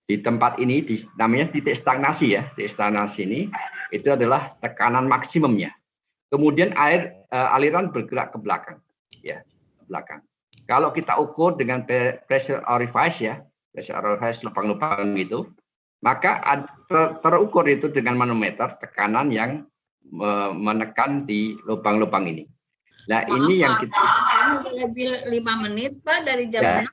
di tempat ini namanya titik stagnasi ya. Titik stagnasi ini itu adalah tekanan maksimumnya. Kemudian aliran bergerak ke belakang, ya, ke belakang. Kalau kita ukur dengan pressure orifice ya, pressure orifice lubang-lubang gitu, maka terukur itu dengan manometer tekanan yang menekan di lubang-lubang ini. Nah, Maaf, ini yang Pak, kita ini udah lebih 5 menit, Pak, dari jam Ya. 6.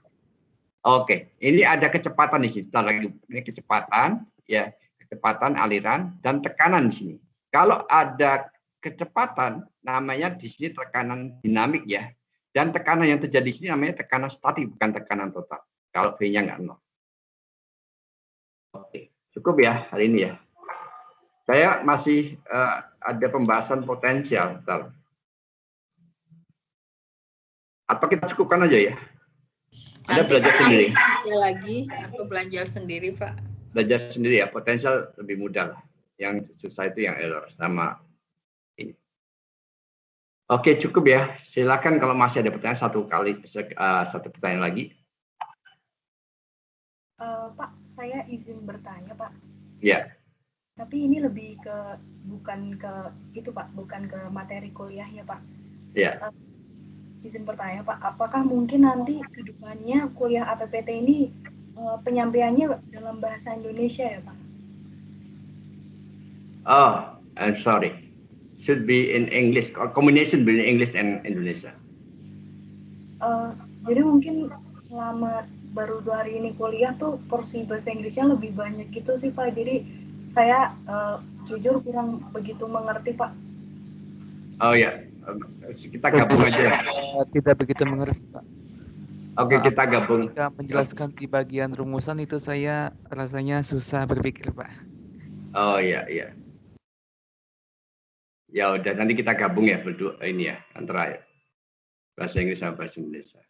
Oke, ini ada kecepatan di sini. Sebentar lagi, ini kecepatan, ya, kecepatan aliran dan tekanan di sini. Kalau ada kecepatan, namanya di sini tekanan dinamik ya, dan tekanan yang terjadi di sini namanya tekanan statik, bukan tekanan total. Kalau V-nya nggak nol. Oke, cukup ya hari ini ya. Saya masih ada pembahasan potensial, bentar. Atau kita cukupkan aja ya. Anda Nanti belajar sendiri. Ada lagi atau belajar sendiri, Pak. Belajar sendiri ya, potensial lebih mudah lah. Yang susah itu yang error sama ini. Oke, cukup ya. Silakan kalau masih ada pertanyaan satu pertanyaan lagi. Pak, saya izin bertanya, Pak. Ya. Tapi ini lebih ke bukan ke materi kuliahnya, Pak. Ya. Izin bertanya, Pak, apakah mungkin nanti ke depannya kuliah APPT ini penyampaiannya dalam bahasa Indonesia ya, Pak? Oh, I'm sorry. Should be in English, combination between English and Indonesia. Jadi mungkin selama baru 2 hari ini kuliah tuh porsi bahasa Inggrisnya lebih banyak gitu sih, Pak. Jadi saya jujur kurang begitu mengerti, Pak. Oh ya, kita gabung aja. Tidak begitu mengerti, Pak. Oke, kita gabung. Ketika menjelaskan di bagian rumusan itu saya rasanya susah berpikir, Pak. Oh iya, iya. Ya udah, nanti kita gabung ya berdua ini ya, antara bahasa Inggris sama bahasa Indonesia.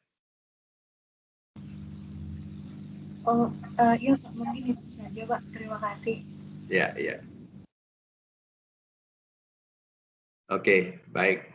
Oh, iya Pak, mungkin itu saja, Pak. Terima kasih. Ya, ya. Oke, baik.